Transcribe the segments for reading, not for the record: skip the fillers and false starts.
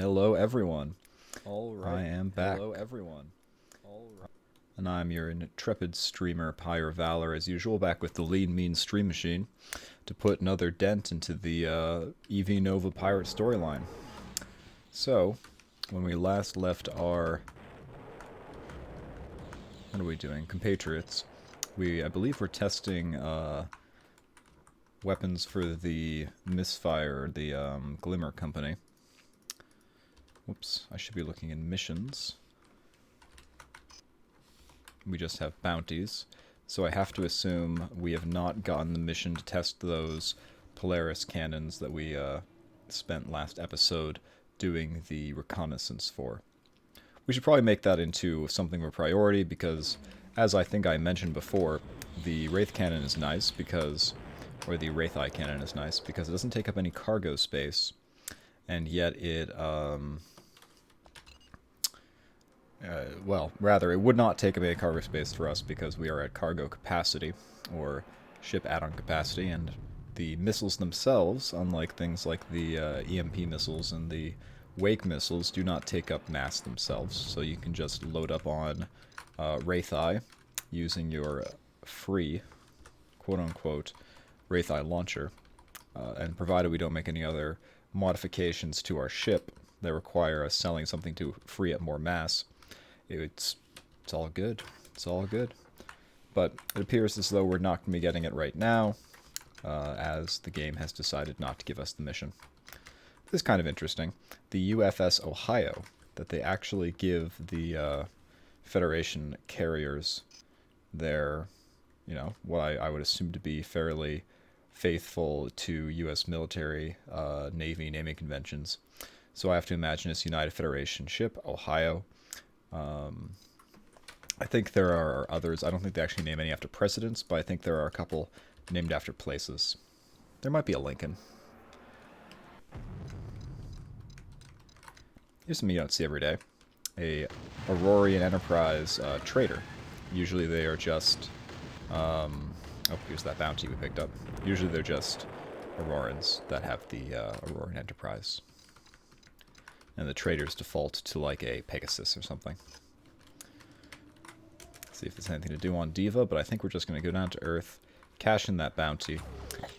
Hello, everyone. All I right. am back. Hello, everyone. All right. And I'm your intrepid streamer, Pyre Valor, as usual, back with the lean, mean stream machine to put another dent into the EV Nova pirate storyline. So, when we last left our... What are we doing? Compatriots. I believe we're testing weapons for the Misfire, the Glimmer Company. Whoops, I should be looking in missions. We just have bounties. So I have to assume we have not gotten the mission to test those Polaris cannons that we spent last episode doing the reconnaissance for. We should probably make that into something of a priority because, as I think I mentioned before, the Wraith cannon is nice because, or the Wraith Eye cannon is nice because it doesn't take up any cargo space, and yet it, well, rather, it would not take up any cargo space for us because we are at cargo capacity, or ship add-on capacity, and the missiles themselves, unlike things like the EMP missiles and the Wake missiles, do not take up mass themselves, so you can just load up on Wraith Eye using your free, quote-unquote, Wraith Eye launcher, and provided we don't make any other modifications to our ship that require us selling something to free up more mass, it's all good. It's all good. But it appears as though we're not going to be getting it right now, as the game has decided not to give us the mission. This is kind of interesting. The UFS Ohio, that they actually give the Federation carriers their, what I would assume to be fairly faithful to U.S. military, Navy naming conventions. So I have to imagine it's United Federation ship, Ohio. I think there are others. I don't think they actually name any after presidents, but I think there are a couple named after places. There might be a Lincoln. Here's something you don't see every day. A Aurorian Enterprise trader. Usually they are just... oh, here's that bounty we picked up. Usually they're just Aurorans that have the Aurorian Enterprise. And the traders default to like a Pegasus or something. See if there's anything to do on Diva, but I think we're just going to go down to Earth, cash in that bounty,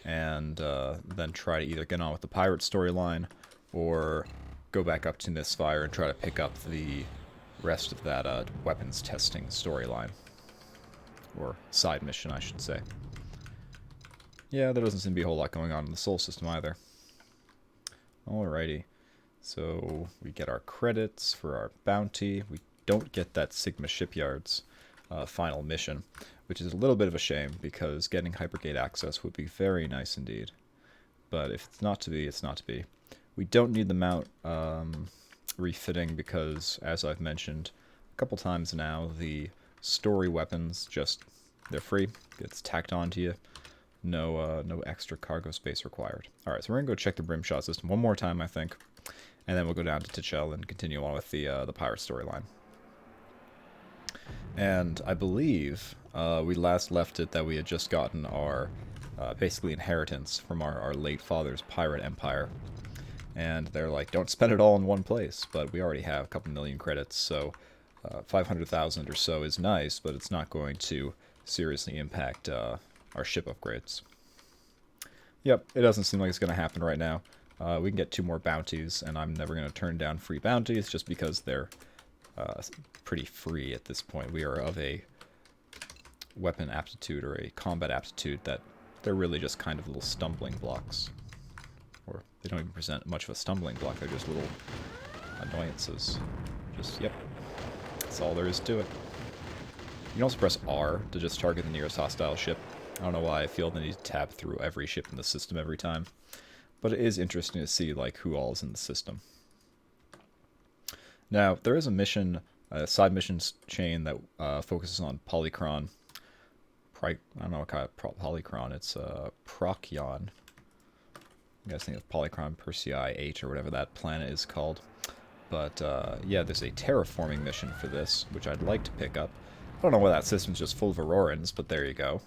and then try to either get on with the pirate storyline or go back up to Misfire and try to pick up the rest of that weapons testing storyline. Or side mission, I should say. Yeah, there doesn't seem to be a whole lot going on in the Sol system either. Alrighty. So we get our credits for our bounty. We don't get that Sigma Shipyard's final mission, which is a little bit of a shame because getting Hypergate access would be very nice indeed. But if it's not to be, it's not to be. We don't need the mount refitting because, as I've mentioned a couple times now, the story weapons they're free. Gets tacked onto you. No extra cargo space required. All right, so we're gonna go check the brim shot system one more time, I think. And then we'll go down to Tichel and continue on with the pirate storyline. And I believe we last left it that we had just gotten our basically inheritance from our late father's pirate empire. And they're like, don't spend it all in one place. But we already have a couple million credits, so 500,000 or so is nice, but it's not going to seriously impact our ship upgrades. Yep, it doesn't seem like it's going to happen right now. We can get 2 more bounties, and I'm never going to turn down free bounties just because they're pretty free at this point. We are of a weapon aptitude or a combat aptitude that they're really just kind of little stumbling blocks. Or they don't even present much of a stumbling block, they're just little annoyances. Yep, that's all there is to it. You can also press R to just target the nearest hostile ship. I don't know why I feel the need to tab through every ship in the system every time. But it is interesting to see like who all is in the system. Now, there is a mission, a side missions chain that focuses on Polychron. I don't know what kind of Polychron. It's Procyon. You guys think of Polychron Persei 8 or whatever that planet is called. But yeah, there's a terraforming mission for this, which I'd like to pick up. I don't know why that system's just full of Aurorans, but there you go.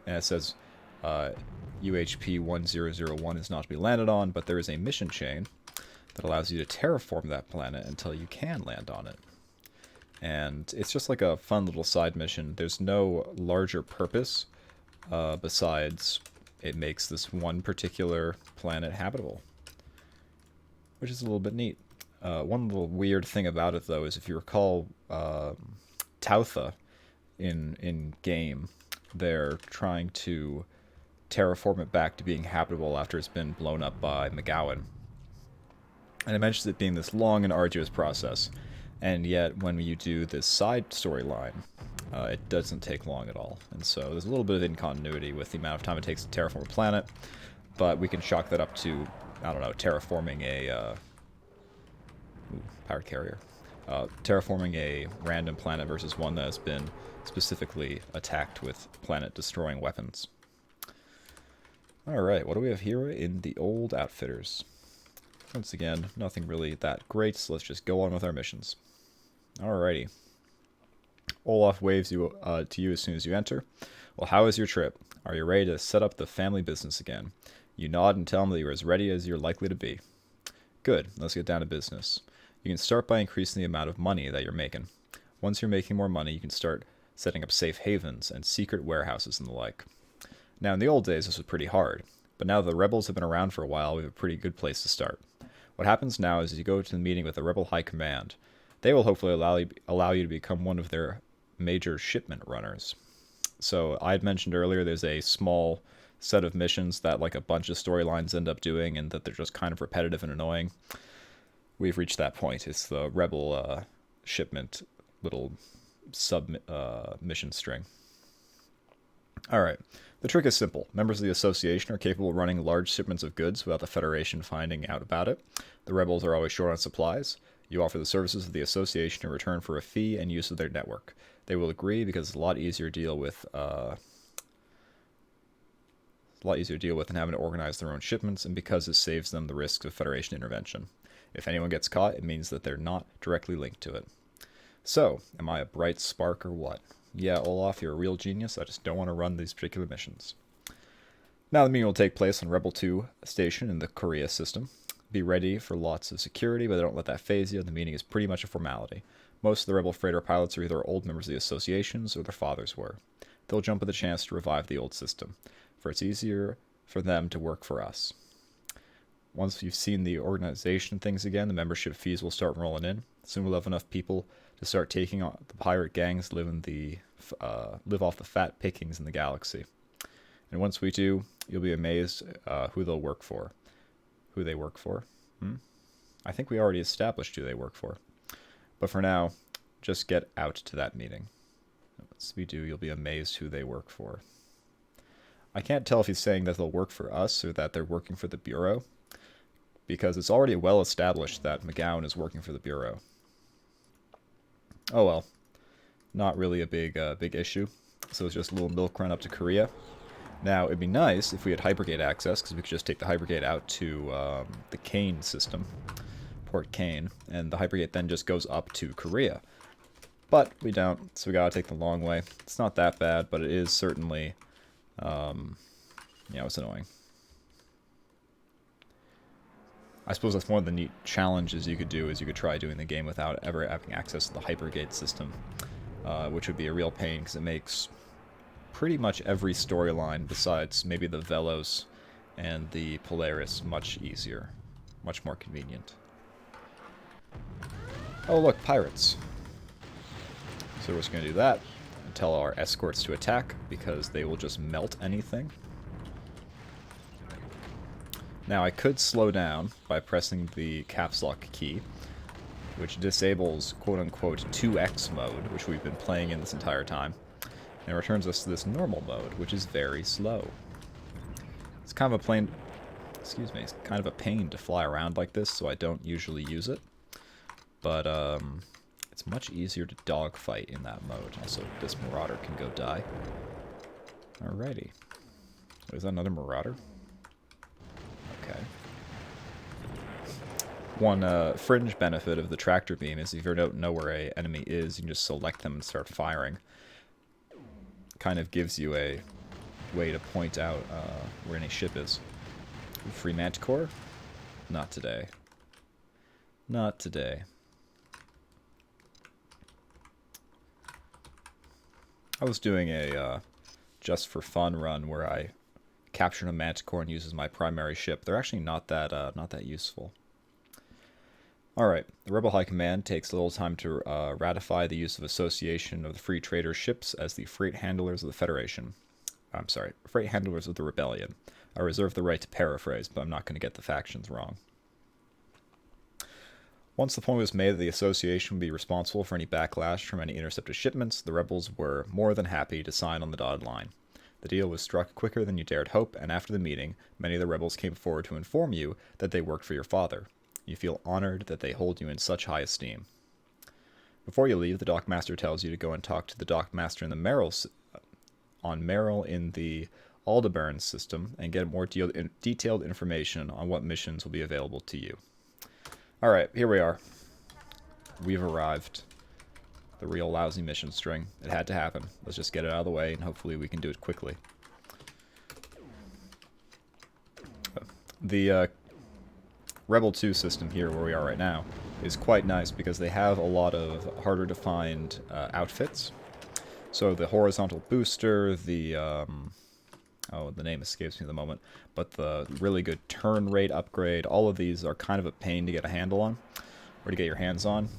And it says UHP 1001 is not to be landed on, but there is a mission chain that allows you to terraform that planet until you can land on it. And it's just like a fun little side mission. There's no larger purpose besides it makes this one particular planet habitable, which is a little bit neat. One little weird thing about it, though, is if you recall Tautha in game, they're trying to terraform it back to being habitable after it's been blown up by McGowan. And it mentions it being this long and arduous process. And yet, when you do this side storyline, it doesn't take long at all. And so there's a little bit of incontinuity with the amount of time it takes to terraform a planet, but we can chalk that up to, I don't know, terraforming a pirate carrier. Terraforming a random planet versus one that has been specifically attacked with planet-destroying weapons. Alright, what do we have here in the old outfitters? Once again, nothing really that great, so let's just go on with our missions. Alrighty. Olaf waves you to you as soon as you enter. Well, how is your trip? Are you ready to set up the family business again? You nod and tell him that you're as ready as you're likely to be. Good, let's get down to business. You can start by increasing the amount of money that you're making. Once you're making more money, you can start setting up safe havens and secret warehouses and the like. Now, in the old days, this was pretty hard, but now that the rebels have been around for a while, we have a pretty good place to start. What happens now is you go to the meeting with the Rebel High Command. They will hopefully allow you to become one of their major shipment runners. So I had mentioned earlier there's a small set of missions that like a bunch of storylines end up doing and that they're just kind of repetitive and annoying. We've reached that point. It's the Rebel shipment little sub mission string. Alright, the trick is simple. Members of the Association are capable of running large shipments of goods without the Federation finding out about it. The Rebels are always short on supplies. You offer the services of the Association in return for a fee and use of their network. They will agree because it's a lot easier to deal with than having to organize their own shipments, and because it saves them the risks of Federation intervention. If anyone gets caught, it means that they're not directly linked to it. So, am I a bright spark or what? Yeah, Olaf, you're a real genius. I just don't want to run these particular missions. Now the meeting will take place on Rebel 2 station in the Korea system. Be ready for lots of security, but don't let that faze you. The meeting is pretty much a formality. Most of the Rebel freighter pilots are either old members of the associations or their fathers were. They'll jump at the chance to revive the old system, for it's easier for them to work for us. Once you've seen the organization things again, the membership fees will start rolling in. Soon we'll have enough people to start taking on the pirate gangs, live off the fat pickings in the galaxy. And once we do, you'll be amazed who they work for. I think we already established who they work for. But for now, just get out to that meeting. Once we do, you'll be amazed who they work for. I can't tell if he's saying that they'll work for us or that they're working for the Bureau, because it's already well established that McGowan is working for the Bureau. Oh well, not really a big issue. So it's just a little milk run up to Korea. Now, it'd be nice if we had Hypergate access, because we could just take the Hypergate out to the Kane system, Port Kane, and the Hypergate then just goes up to Korea. But we don't, so we gotta take the long way. It's not that bad, but it is certainly, it's annoying. I suppose that's one of the neat challenges you could do, is you could try doing the game without ever having access to the Hypergate system, which would be a real pain, because it makes pretty much every storyline besides maybe the Velos and the Polaris much easier, much more convenient. Oh look, pirates. So we're just going to do that and tell our escorts to attack, because they will just melt anything. Now I could slow down by pressing the caps lock key, which disables quote-unquote 2x mode, which we've been playing in this entire time, and returns us to this normal mode, which is very slow. It's kind of it's kind of a pain to fly around like this, so I don't usually use it. But it's much easier to dogfight in that mode. Also, this Marauder can go die. Alrighty. Is that another Marauder? Okay. One fringe benefit of the tractor beam is if you don't know where an enemy is, you can just select them and start firing. Kind of gives you a way to point out where any ship is. Free Manticore? Not today. Not today. I was doing a just for fun run where I captured a manticore and uses my primary ship. They're actually not that useful. Alright, the Rebel High Command takes a little time to ratify the use of Association of the Free Trader ships as the freight handlers of the Federation. I'm sorry, freight handlers of the Rebellion. I reserve the right to paraphrase, but I'm not going to get the factions wrong. Once the point was made that the Association would be responsible for any backlash from any intercepted shipments, the rebels were more than happy to sign on the dotted line. The deal was struck quicker than you dared hope, and after the meeting, many of the rebels came forward to inform you that they worked for your father. You feel honored that they hold you in such high esteem. Before you leave, the dockmaster tells you to go and talk to the dockmaster in the Merrill in the Aldebaran system and get more detailed information on what missions will be available to you. Alright, here we are. We've arrived. The real lousy mission string. It had to happen. Let's just get it out of the way, and hopefully we can do it quickly. The Rebel 2 system here, where we are right now, is quite nice because they have a lot of harder to find outfits. So the horizontal booster, the the name escapes me at the moment, but the really good turn rate upgrade, all of these are kind of a pain to get a handle on, or to get your hands on.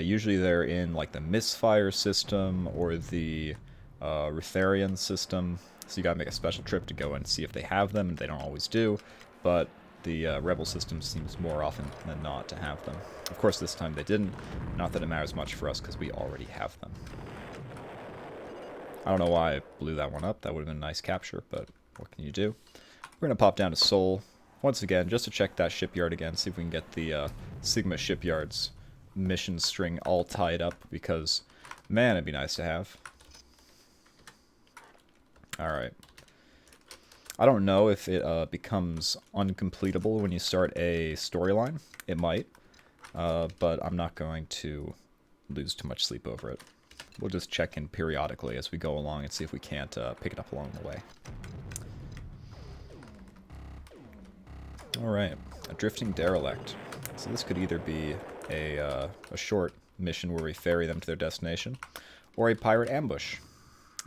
Usually they're in like the misfire system or the Rutharian system, so you gotta make a special trip to go and see if they have them, and they don't always do, but the Rebel system seems more often than not to have them. Of course this time they didn't, not that it matters much for us because we already have them. I don't know why I blew that one up. That would have been a nice capture, but what can you do? We're going to pop down to Seoul once again, just to check that shipyard again, see if we can get the Sigma shipyard's mission string all tied up, because, man, it'd be nice to have. Alright. I don't know if it becomes uncompletable when you start a storyline. It might, but I'm not going to lose too much sleep over it. We'll just check in periodically as we go along and see if we can't pick it up along the way. Alright, a drifting derelict. So this could either be a short mission where we ferry them to their destination, or a pirate ambush.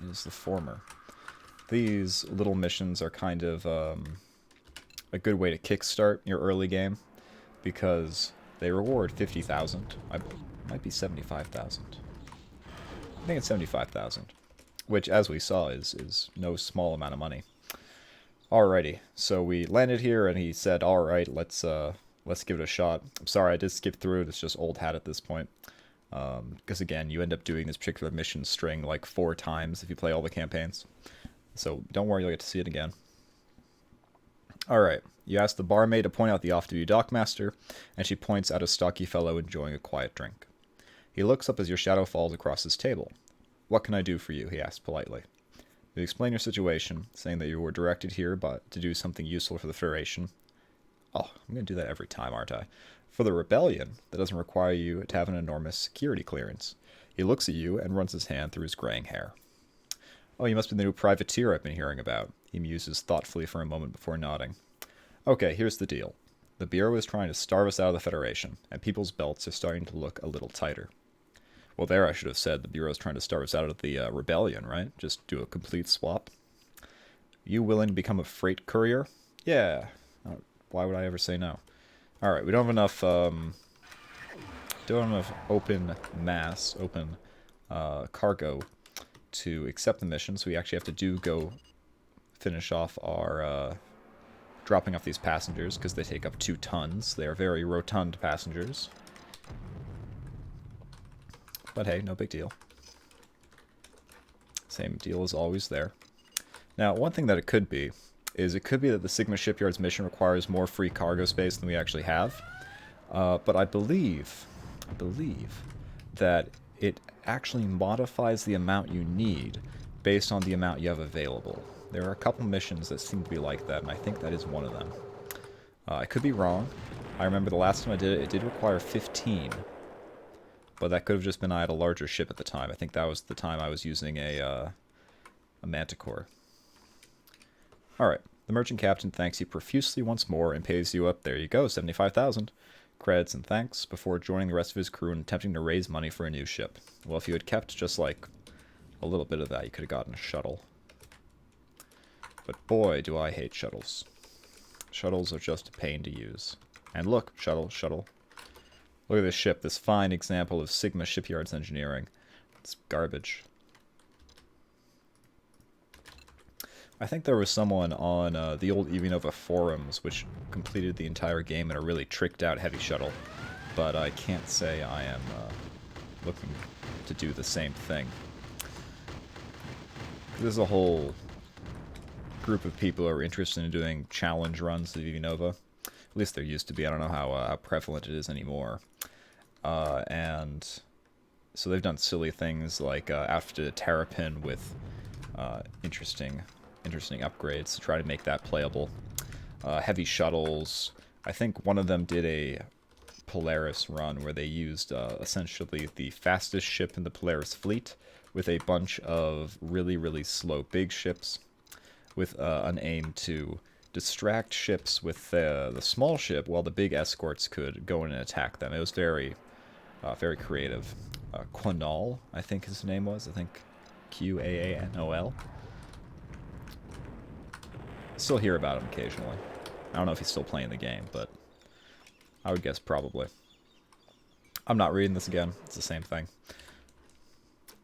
It is the former. These little missions are kind of a good way to kickstart your early game, because they reward 50,000. Might be 75,000. I think it's 75,000, which, as we saw, is no small amount of money. Alrighty, so we landed here, and he said, "Alright, let's give it a shot." I'm sorry, I did skip through it. It's just old hat at this point, because again, you end up doing this particular mission string like 4 times if you play all the campaigns. So don't worry, you'll get to see it again. Alright, you ask the barmaid to point out the off-duty dockmaster, and she points out a stocky fellow enjoying a quiet drink. He looks up as your shadow falls across his table. "What can I do for you?" he asks politely. You explain your situation, saying that you were directed here to do something useful for the Federation. Oh, I'm going to do that every time, aren't I? For the Rebellion, that doesn't require you to have an enormous security clearance. He looks at you and runs his hand through his graying hair. "Oh, you must be the new privateer I've been hearing about." He muses thoughtfully for a moment before nodding. "Okay, here's the deal. The Bureau is trying to starve us out of the Federation, and people's belts are starting to look a little tighter." Well, there I should have said the Bureau's trying to starve us out of the Rebellion, right? Just do a complete swap. "You willing to become a freight courier?" "Yeah. Why would I ever say no?" Alright, we don't have enough, open cargo to accept the mission, so we actually have to go finish off our, dropping off these passengers, because they take up 2 tons. They are very rotund passengers. But hey, no big deal. Same deal as always there. Now, one thing that it could be is it could be that the Sigma Shipyard's mission requires more free cargo space than we actually have. But I believe that it actually modifies the amount you need based on the amount you have available. There are a couple missions that seem to be like that, and I think that is one of them. I could be wrong. I remember the last time I did it, it did require 15. But that could have just been I had a larger ship at the time. I think that was the time I was using a Manticore. Alright, the merchant captain thanks you profusely once more and pays you up. There you go, 75,000. credits and thanks before joining the rest of his crew and attempting to raise money for a new ship. Well, if you had kept just like a little bit of that, you could have gotten a shuttle. But boy, do I hate shuttles. Shuttles are just a pain to use. And look, shuttle. Look at this ship, this fine example of Sigma Shipyard's engineering. It's garbage. I think there was someone on the old Evinova forums which completed the entire game in a really tricked out heavy shuttle. But I can't say I am looking to do the same thing. There's a whole group of people who are interested in doing challenge runs of Evinova. At least there used to be. I don't know how prevalent it is anymore. And so they've done silly things like outfitted a Terrapin with interesting upgrades to try to make that playable. Heavy shuttles. I think one of them did a Polaris run where they used essentially the fastest ship in the Polaris fleet with a bunch of really slow big ships with an aim to distract ships with the small ship while the big escorts could go in and attack them. It was very creative. Quanol, I think his name was. I think Quaanol. Still hear about him occasionally. I don't know if he's still playing the game, but I would guess probably. I'm not reading this again. It's the same thing.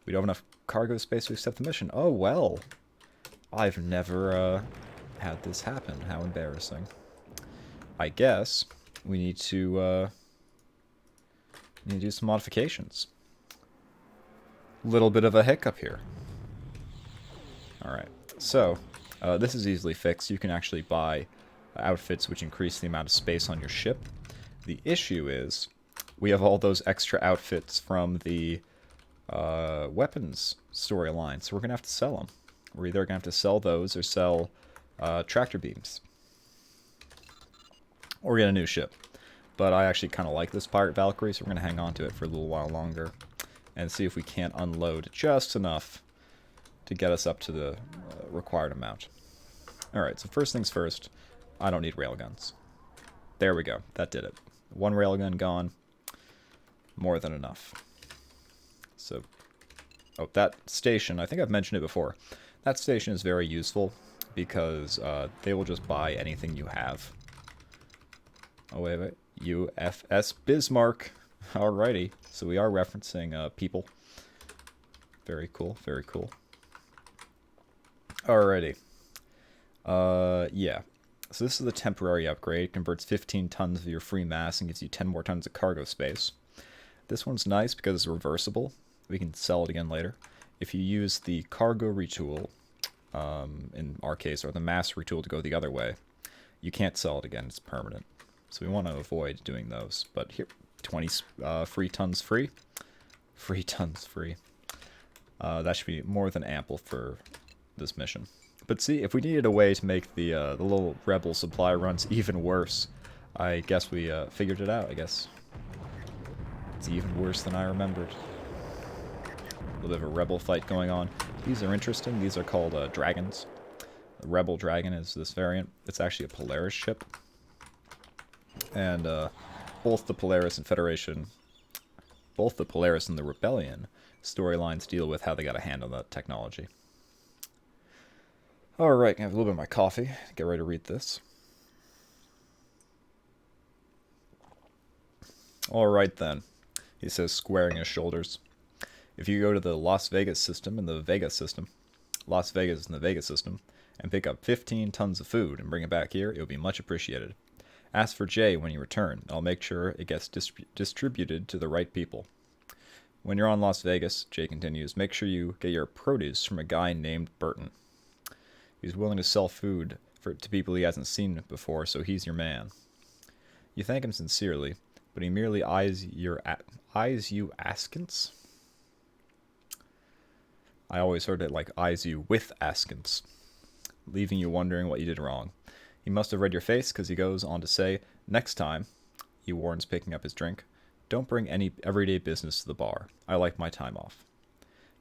We don't have enough cargo space to accept the mission. Oh, well. I've never had this happen. How embarrassing. I guess we need to do some modifications. Little bit of a hiccup here. Alright, so this is easily fixed. You can actually buy outfits which increase the amount of space on your ship. The issue is we have all those extra outfits from the weapons storyline, so we're going to have to sell them. We're either going to have to sell those or sell tractor beams. Or get a new ship. But I actually kind of like this Pirate Valkyrie, so we're going to hang on to it for a little while longer. And see if we can't unload just enough to get us up to the required amount. Alright, so first things first, I don't need railguns. There we go, that did it. One railgun gone, more than enough. So, oh, that station, I think I've mentioned it before. That station is very useful because they will just buy anything you have. Oh, wait. UFS Bismarck. Alrighty. So we are referencing people. Very cool, very cool. Alrighty. Yeah. So this is the temporary upgrade. It converts 15 tons of your free mass and gives you 10 more tons of cargo space. This one's nice because it's reversible. We can sell it again later. If you use the cargo retool, in our case, or the mass retool to go the other way, you can't sell it again. It's permanent. So we want to avoid doing those. But here, 20 free tons free. Free tons free. That should be more than ample for this mission. But see, if we needed a way to make the little rebel supply runs even worse, I guess we figured it out, I guess. It's even worse than I remembered. A little bit of a rebel fight going on. These are interesting. These are called dragons. The Rebel Dragon is this variant. It's actually a Polaris ship. And both the Polaris and Federation, both the Polaris and the Rebellion storylines deal with how they got a hand on that technology. Alright, I have a little bit of my coffee. Get ready to read this. Alright then, he says, squaring his shoulders. If you go to the Las Vegas system and the Vega system, Las Vegas and the Vega system, and pick up 15 tons of food and bring it back here, it will be much appreciated. Ask for Jay when you return. I'll make sure it gets distributed to the right people. When you're on Las Vegas, Jay continues, make sure you get your produce from a guy named Burton. He's willing to sell food to people he hasn't seen before, so he's your man. You thank him sincerely, but he merely eyes you askance? I always heard it like eyes you with askance, leaving you wondering what you did wrong. He must have read your face, because he goes on to say, next time, he warns, picking up his drink, don't bring any everyday business to the bar. I like my time off.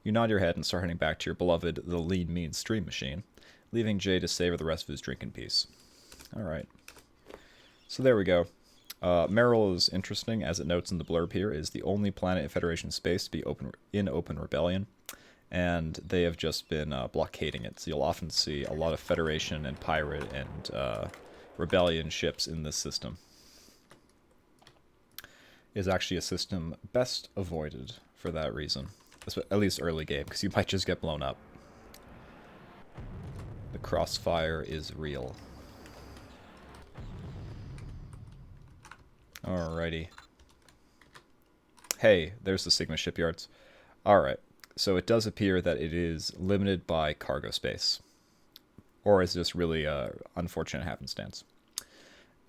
You nod your head and start heading back to your beloved The Lean Mean Stream Machine, leaving Jay to savor the rest of his drink in peace. Alright. So there we go. Merrill is interesting, as it notes in the blurb here, is the only planet in Federation space to be in open rebellion, and they have just been blockading it. So you'll often see a lot of Federation and pirate and rebellion ships in this system. It is actually a system best avoided for that reason, at least early game, because you might just get blown up. The crossfire is real. Alrighty. Hey, there's the Sigma shipyards. Alright, so it does appear that it is limited by cargo space. Or is this really unfortunate happenstance?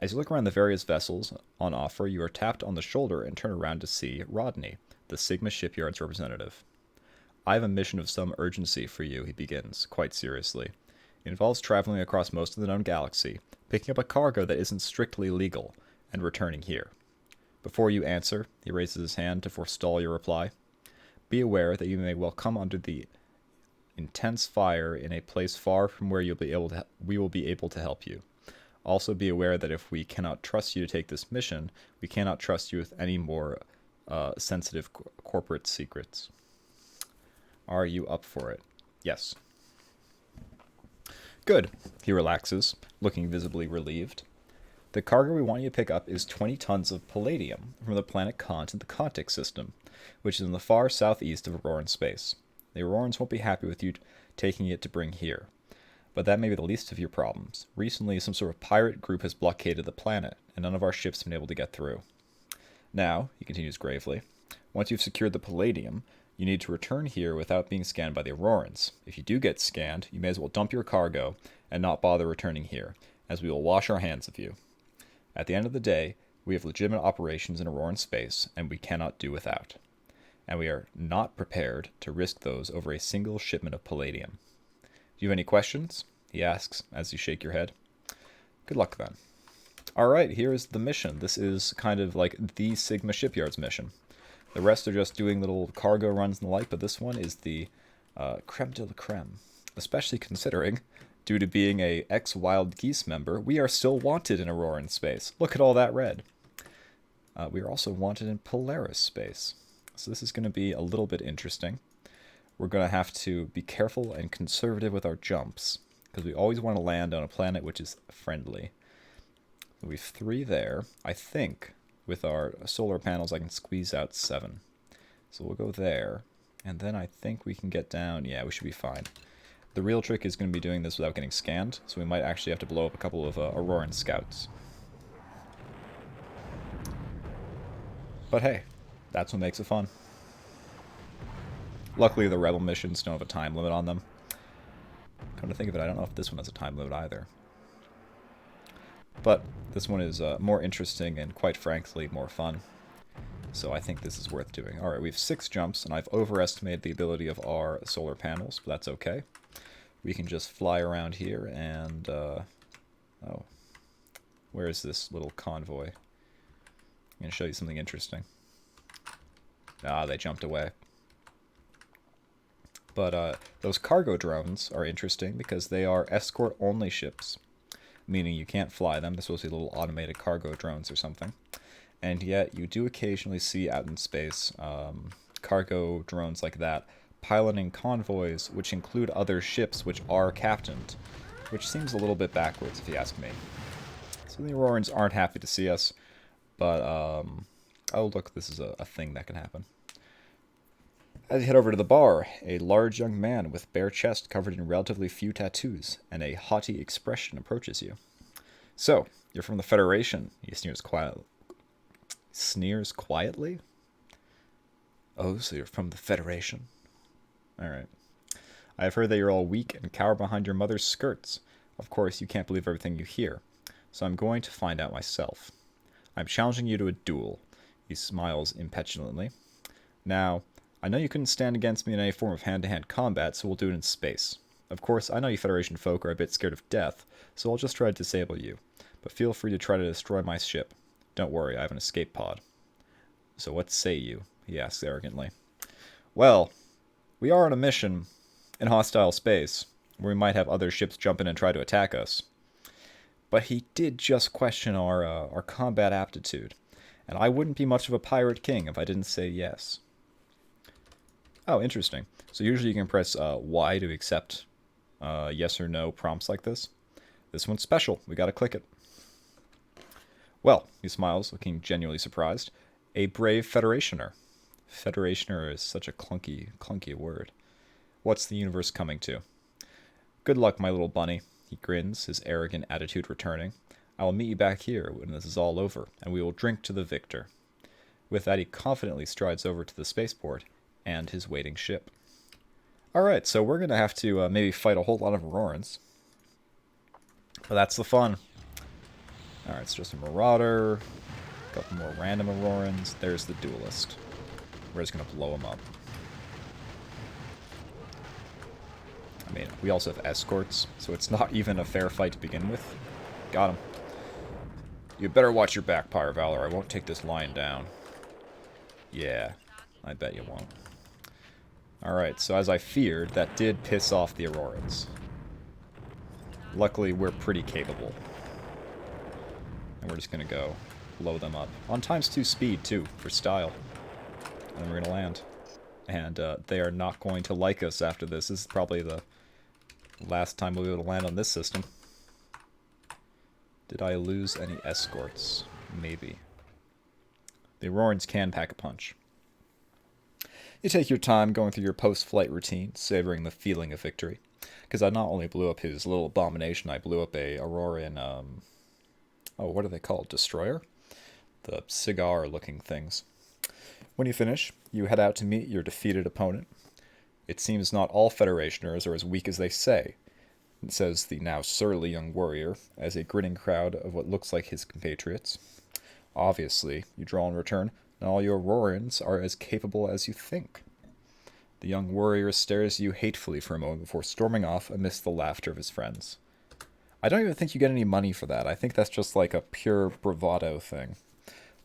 As you look around the various vessels on offer, you are tapped on the shoulder and turn around to see Rodney, the Sigma shipyard's representative. I have a mission of some urgency for you, he begins, quite seriously. It involves traveling across most of the known galaxy, picking up a cargo that isn't strictly legal, and returning here. Before you answer, he raises his hand to forestall your reply. Be aware that you may well come under the intense fire in a place far from where we will be able to help you. Also be aware that if we cannot trust you to take this mission, we cannot trust you with any more sensitive corporate secrets. Are you up for it? Yes. Good, he relaxes, looking visibly relieved. The cargo we want you to pick up is 20 tons of palladium from the planet Kant in the Contic system, which is in the far southeast of Auroran space. The Aurorans won't be happy with you taking it to bring here, but that may be the least of your problems. Recently, some sort of pirate group has blockaded the planet, and none of our ships have been able to get through. Now, he continues gravely, once you've secured the palladium, you need to return here without being scanned by the Aurorans. If you do get scanned, you may as well dump your cargo and not bother returning here, as we will wash our hands of you. At the end of the day, we have legitimate operations in Auroran space, and we cannot do without. And we are not prepared to risk those over a single shipment of palladium. Do you have any questions? He asks as you shake your head. Good luck then. Alright, here is the mission. This is kind of like the Sigma Shipyard's mission. The rest are just doing little cargo runs and the like, but this one is the creme de la creme. Especially considering, due to being a ex-Wild Geese member, we are still wanted in Auroran space. Look at all that red. We are also wanted in Polaris space. So this is going to be a little bit interesting. We're going to have to be careful and conservative with our jumps, because we always want to land on a planet which is friendly. We have 3 there. I think with our solar panels I can squeeze out 7. So we'll go there, and then I think we can get down. Yeah, we should be fine. The real trick is going to be doing this without getting scanned, so we might actually have to blow up a couple of Auroran scouts. But hey, that's what makes it fun. Luckily the rebel missions don't have a time limit on them. Come to think of it, I don't know if this one has a time limit either. But this one is more interesting and, quite frankly, more fun. So I think this is worth doing. Alright, we have 6 jumps, and I've overestimated the ability of our solar panels, but that's okay. We can just fly around here and... oh. Where is this little convoy? I'm going to show you something interesting. Ah, they jumped away. But those cargo drones are interesting because they are escort-only ships, meaning you can't fly them. They're supposed to be little automated cargo drones or something. And yet you do occasionally see out in space cargo drones like that piloting convoys which include other ships which are captained, which seems a little bit backwards if you ask me. So the Aurorans aren't happy to see us, but oh look, this is a thing that can happen. As you head over to the bar, a large young man with bare chest covered in relatively few tattoos and a haughty expression approaches you. So, you're from the Federation, he sneers quietly. Oh, so you're from the Federation? Alright. I have heard that you're all weak and cower behind your mother's skirts. Of course, you can't believe everything you hear, so I'm going to find out myself. I'm challenging you to a duel. He smiles impetulantly. Now, I know you couldn't stand against me in any form of hand-to-hand combat, so we'll do it in space. Of course, I know you Federation folk are a bit scared of death, so I'll just try to disable you. But feel free to try to destroy my ship. Don't worry, I have an escape pod. So what say you? He asks arrogantly. Well, we are on a mission in hostile space, where we might have other ships jump in and try to attack us. But he did just question our combat aptitude, and I wouldn't be much of a pirate king if I didn't say yes. Oh, interesting. So usually you can press Y to accept yes or no prompts like this. This one's special. We gotta click it. Well, he smiles, looking genuinely surprised. A brave Federationer. Federationer is such a clunky word. What's the universe coming to? Good luck, my little bunny. He grins, his arrogant attitude returning. I will meet you back here when this is all over, and we will drink to the victor. With that, he confidently strides over to the spaceport and his waiting ship. Alright, so we're going to have to maybe fight a whole lot of Aurorans. But that's the fun. Alright, it's just a Marauder, a couple more random Aurorans. There's the Duelist. We're just going to blow him up. I mean, we also have escorts, so it's not even a fair fight to begin with. Got him. You better watch your back, Pyre Valor. I won't take this lying down. Yeah, I bet you won't. Alright, so as I feared, that did piss off the Aurorans. Luckily, we're pretty capable. And we're just going to go blow them up. On ×2 speed, too, for style. And then we're going to land. And they are not going to like us after this. This is probably the last time we'll be able to land on this system. Did I lose any escorts? Maybe. The Aurorans can pack a punch. You take your time going through your post-flight routine, savoring the feeling of victory. Because I not only blew up his little abomination, I blew up a Auroran, oh, what are they called? Destroyer? The cigar-looking things. When you finish, you head out to meet your defeated opponent. It seems not all Federationers are as weak as they say, says the now surly young warrior, as a grinning crowd of what looks like his compatriots. Obviously, you draw in return, not all your Aurorans are as capable as you think. The young warrior stares at you hatefully for a moment before storming off amidst the laughter of his friends. I don't even think you get any money for that. I think that's just like a pure bravado thing.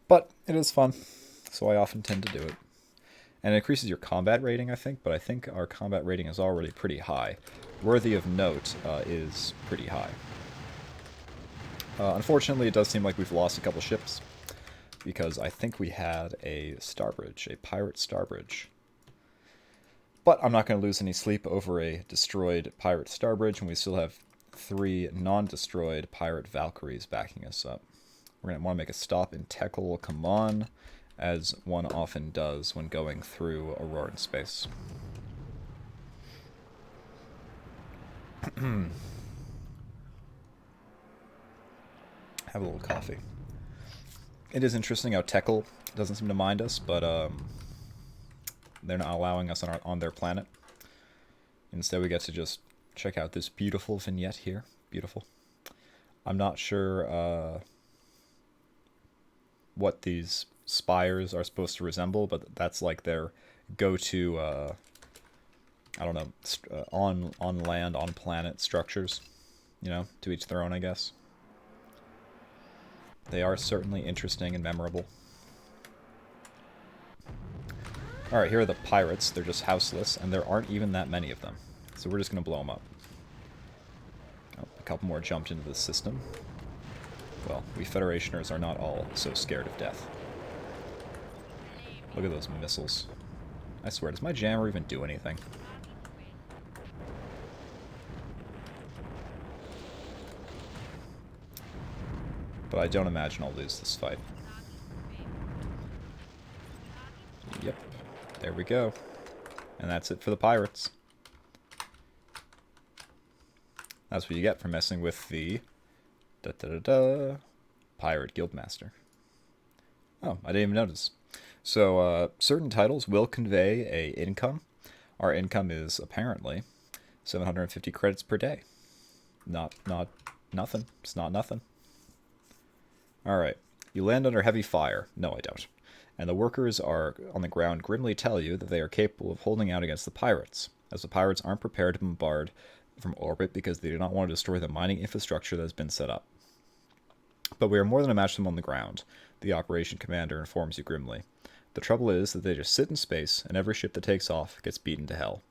But it is fun, so I often tend to do it. And it increases your combat rating, I think, but I think our combat rating is already pretty high. Worthy of note is pretty high. Unfortunately, it does seem like we've lost a couple ships, because I think we had a Starbridge, a pirate Starbridge. But I'm not going to lose any sleep over a destroyed pirate Starbridge, and we still have 3 non-destroyed pirate Valkyries backing us up. We're going to want to make a stop in Tekl, come on, as one often does when going through Auroran space. Have a little coffee. It is interesting how Tekl doesn't seem to mind us, but they're not allowing us on their planet. Instead, we get to just check out this beautiful vignette here. Beautiful. I'm not sure what these spires are supposed to resemble, but that's like their go-to, I don't know, on land, on planet structures. You know, to each their own, I guess. They are certainly interesting and memorable. Alright, here are the pirates. They're just houseless, and there aren't even that many of them. So we're just going to blow them up. Oh, a couple more jumped into the system. Well, we Federationers are not all so scared of death. Look at those missiles. I swear, does my jammer even do anything? But I don't imagine I'll lose this fight. Yep. There we go. And that's it for the pirates. That's what you get for messing with the Pirate Guildmaster. Oh, I didn't even notice. So, certain titles will convey a income. Our income is apparently 750 credits per day. Not nothing. It's not nothing. Alright. You land under heavy fire. No, I don't. And the workers are on the ground grimly tell you that they are capable of holding out against the pirates, as the pirates aren't prepared to bombard from orbit because they do not want to destroy the mining infrastructure that has been set up. But we are more than a match for them on the ground, the operation commander informs you grimly. The trouble is that they just sit in space, and every ship that takes off gets beaten to hell.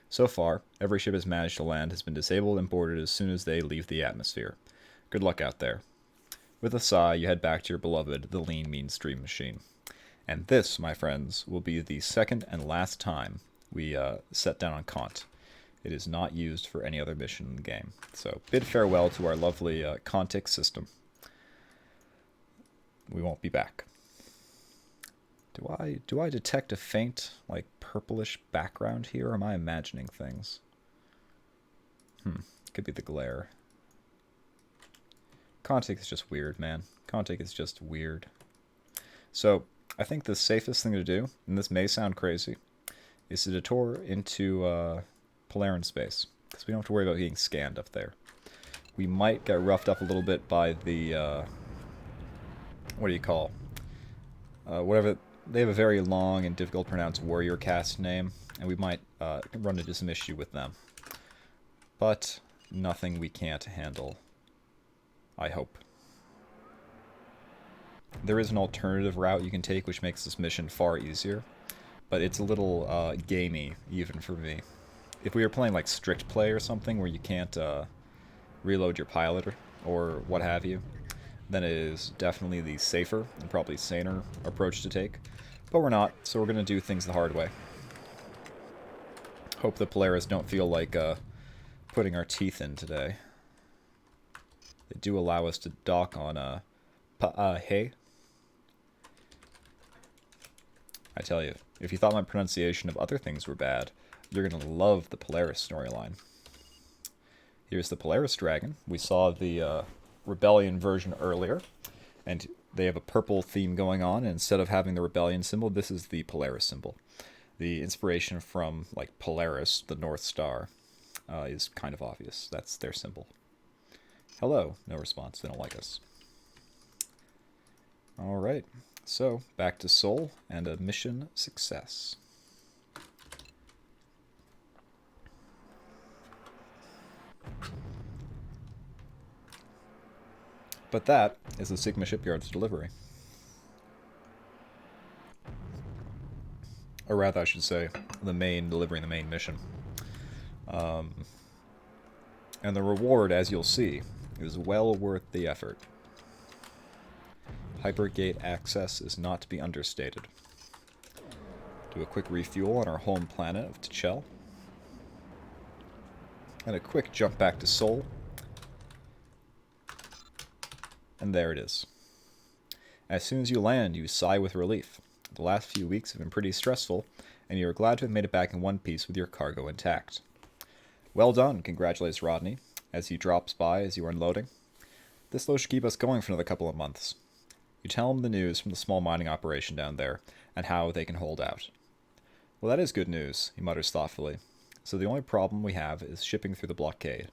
So far, every ship has managed to land has been disabled and boarded as soon as they leave the atmosphere. Good luck out there. With a sigh, you head back to your beloved, the lean, mean stream machine. And this, my friends, will be the second and last time we set down on Kant. It is not used for any other mission in the game. So bid farewell to our lovely Kantic system. We won't be back. Do I detect a faint, like, purplish background here, or am I imagining things? Could be the glare. Kantic is just weird, man. Kantic is just weird. So, I think the safest thing to do, and this may sound crazy, is to detour into Polaran space, because we don't have to worry about getting scanned up there. We might get roughed up a little bit by the, what do you call? Whatever, they have a very long and difficult to pronounce warrior caste name, and we might run into some issue with them. But nothing we can't handle, I hope. There is an alternative route you can take which makes this mission far easier, but it's a little gamey, even for me. If we were playing like strict play or something where you can't reload your pilot or what have you, then it is definitely the safer and probably saner approach to take. But we're not, so we're going to do things the hard way. Hope the Polaris don't feel like putting our teeth in today. They do allow us to dock on Pa'ahe. I tell you, if you thought my pronunciation of other things were bad, you're going to love the Polaris storyline. Here's the Polaris Dragon. We saw the Rebellion version earlier, and they have a purple theme going on, and instead of having the Rebellion symbol, this is the Polaris symbol. The inspiration from, like, Polaris, the North Star, is kind of obvious. That's their symbol. Hello. No response. They don't like us. Alright. So, back to Seoul, and a mission success. But that is the Sigma Shipyard's delivery. Or rather, I should say, delivering the main mission. And the reward, as you'll see, is well worth the effort. Hypergate access is not to be understated. Do a quick refuel on our home planet of T'Chel. And a quick jump back to Seoul. And there it is. As soon as you land, you sigh with relief. The last few weeks have been pretty stressful, and you are glad to have made it back in one piece with your cargo intact. Well done, congratulates Rodney, as he drops by as you are unloading. This load should keep us going for another couple of months. You tell him the news from the small mining operation down there, and how they can hold out. Well, that is good news, he mutters thoughtfully. So the only problem we have is shipping through the blockade.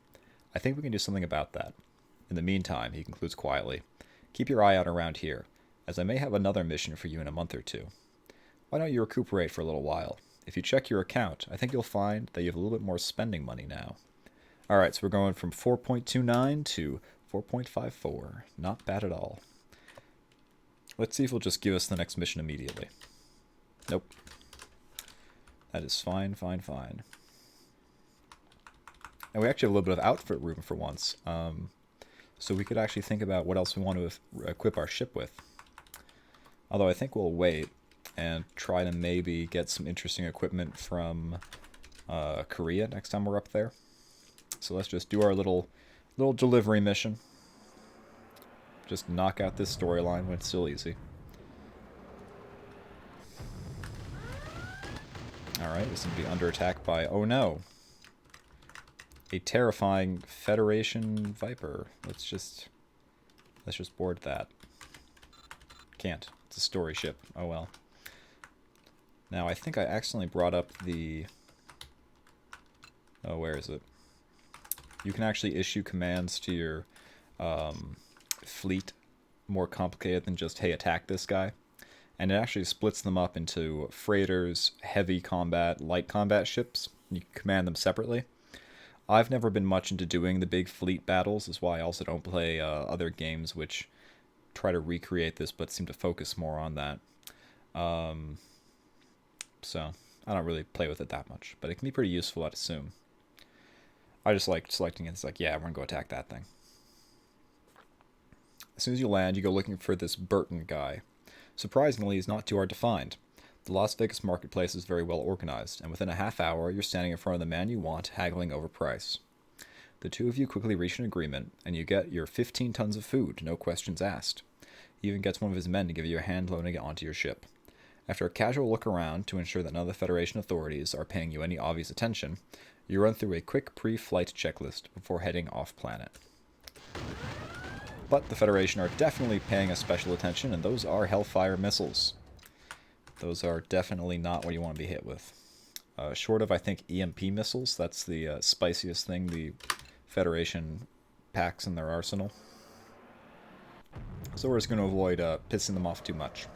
I think we can do something about that. In the meantime, he concludes quietly, keep your eye out around here, as I may have another mission for you in a month or two. Why don't you recuperate for a little while? If you check your account, I think you'll find that you have a little bit more spending money now. Alright, so we're going from 4.29 to 4.54. Not bad at all. Let's see if he'll just give us the next mission immediately. Nope. That is fine, fine, fine. And we actually have a little bit of outfit room for once. So we could actually think about what else we want to equip our ship with. Although I think we'll wait and try to maybe get some interesting equipment from Korea next time we're up there. So let's just do our little delivery mission. Just knock out this storyline when it's still easy. Alright, this is going to be under attack by... Oh no! A terrifying Federation Viper. Let's just board that. Can't. It's a story ship. Oh well. Now, I think I accidentally brought up the... Oh, where is it? You can actually issue commands to your fleet more complicated than just, hey, attack this guy. And it actually splits them up into freighters, heavy combat, light combat ships. You can command them separately. I've never been much into doing the big fleet battles, is why I also don't play other games which try to recreate this but seem to focus more on that. So, I don't really play with it that much, but it can be pretty useful, I'd assume. I just like selecting it. It's like, yeah, we're going to go attack that thing. As soon as you land, you go looking for this Burton guy. Surprisingly, he's not too hard to find. The Las Vegas marketplace is very well organized, and within a half hour, you're standing in front of the man you want, haggling over price. The two of you quickly reach an agreement, and you get your 15 tons of food, no questions asked. He even gets one of his men to give you a hand loading it onto your ship. After a casual look around to ensure that none of the Federation authorities are paying you any obvious attention, you run through a quick pre-flight checklist before heading off-planet. But the Federation are definitely paying us special attention, and those are Hellfire missiles. Those are definitely not what you want to be hit with. Short of, I think, EMP missiles, that's the spiciest thing the Federation packs in their arsenal. So we're just going to avoid pissing them off too much.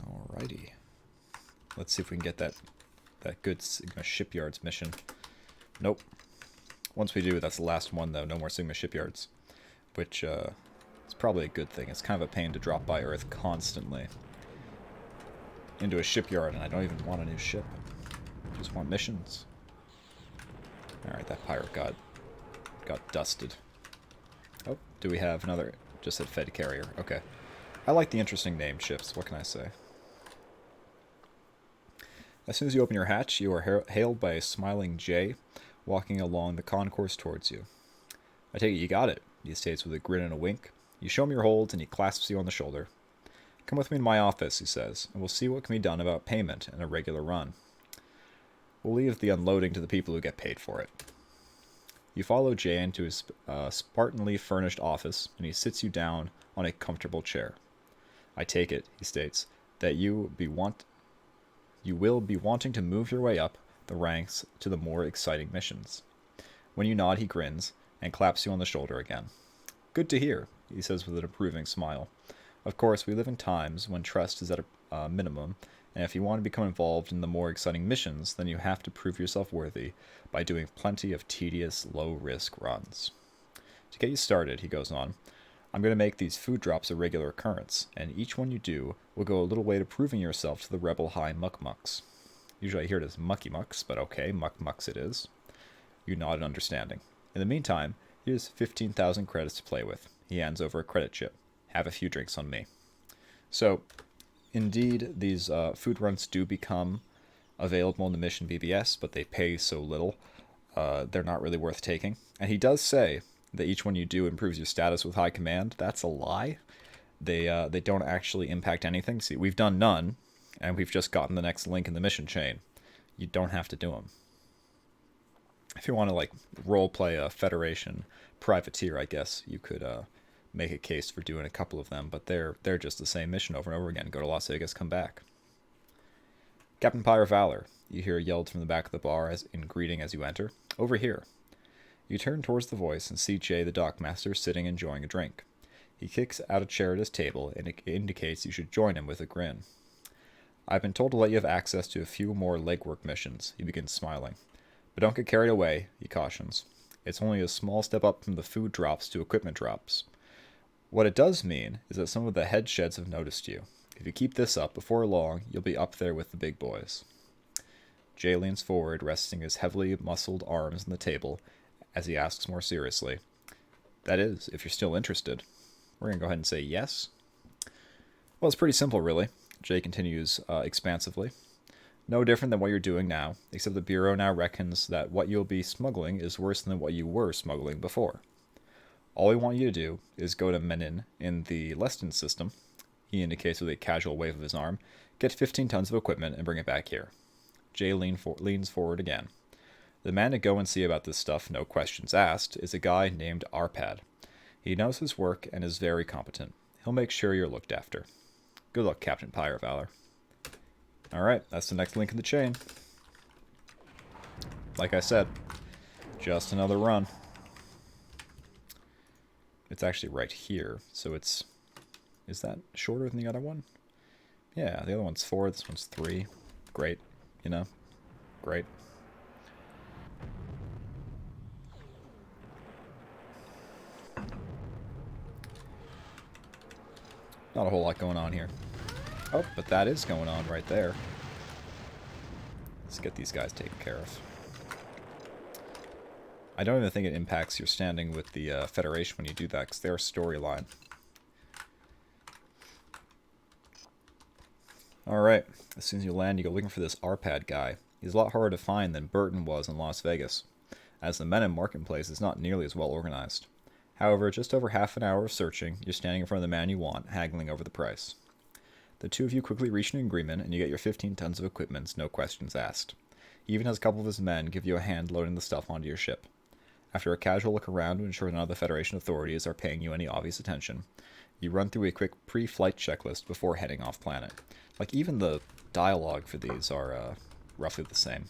Alrighty. Let's see if we can get that good Sigma Shipyards mission. Nope. Once we do, that's the last one, though. No more Sigma Shipyards. Which, is probably a good thing. It's kind of a pain to drop by Earth constantly. Into a shipyard, and I don't even want a new ship. I just want missions. Alright, that pirate got dusted. Oh, do we have another... Just said Fed carrier. Okay. I like the interesting named ships. What can I say? As soon as you open your hatch, you are hailed by a smiling Jay walking along the concourse towards you. I take it you got it, he states with a grin and a wink. You show him your holds, and he clasps you on the shoulder. Come with me to my office, he says, and we'll see what can be done about payment and a regular run. We'll leave the unloading to the people who get paid for it. You follow Jay into his Spartanly furnished office, and he sits you down on a comfortable chair. I take it, he states, that you will be wanting to move your way up the ranks to the more exciting missions. When you nod, he grins and claps you on the shoulder again. Good to hear, he says with an approving smile. Of course, we live in times when trust is at a minimum, and if you want to become involved in the more exciting missions, then you have to prove yourself worthy by doing plenty of tedious, low-risk runs. To get you started, he goes on, I'm going to make these food drops a regular occurrence, and each one you do will go a little way to proving yourself to the Rebel High Muck-Mucks. Usually I hear it as Mucky Mucks, but okay, Muck-Mucks it is. You nod in understanding. In the meantime, here's 15,000 credits to play with. He hands over a credit chip. Have a few drinks on me. So, indeed, these food runs do become available in the Mission BBS, but they pay so little, they're not really worth taking. And he does say that each one you do improves your status with high command. That's a lie. They don't actually impact anything. See, we've done none, and we've just gotten the next link in the mission chain. You don't have to do them. If you want to, like, roleplay a Federation privateer, I guess you could make a case for doing a couple of them, but they're just the same mission over and over again. Go to Las Vegas, come back. Captain Pyre Valor, you hear yelled from the back of the bar in greeting as you enter. Over here. You turn towards the voice and see Jay the dockmaster sitting enjoying a drink. He kicks out a chair at his table and it indicates you should join him with a grin. I've been told to let you have access to a few more legwork missions, he begins smiling. But don't get carried away, he cautions. It's only a small step up from the food drops to equipment drops. What it does mean is that some of the head sheds have noticed you. If you keep this up, before long, you'll be up there with the big boys. Jay leans forward, resting his heavily muscled arms on the table, as he asks more seriously. That is, if you're still interested. We're going to go ahead and say yes. Well, it's pretty simple, really. Jay continues expansively. No different than what you're doing now, except the Bureau now reckons that what you'll be smuggling is worse than what you were smuggling before. All we want you to do is go to Menin in the Leston system, he indicates with a casual wave of his arm, get 15 tons of equipment and bring it back here. Jay leans forward again. The man to go and see about this stuff, no questions asked, is a guy named Arpad. He knows his work and is very competent. He'll make sure you're looked after. Good luck, Captain Pyre Valor. Alright, that's the next link in the chain. Like I said, just another run. It's actually right here, so it's... Is that shorter than the other one? Yeah, the other one's 4, this one's 3. Great, you know? Great. Not a whole lot going on here. Oh, but that is going on right there. Let's get these guys taken care of. I don't even think it impacts your standing with the Federation when you do that, because they're a storyline. Alright, as soon as you land, you go looking for this RPAD guy. He's a lot harder to find than Burton was in Las Vegas, as the Menem marketplace is not nearly as well organized. However, just over half an hour of searching, you're standing in front of the man you want, haggling over the price. The two of you quickly reach an agreement, and you get your 15 tons of equipment, no questions asked. He even has a couple of his men give you a hand loading the stuff onto your ship. After a casual look around to ensure none of the Federation authorities are paying you any obvious attention, you run through a quick pre-flight checklist before heading off planet. Like, even the dialogue for these are roughly the same.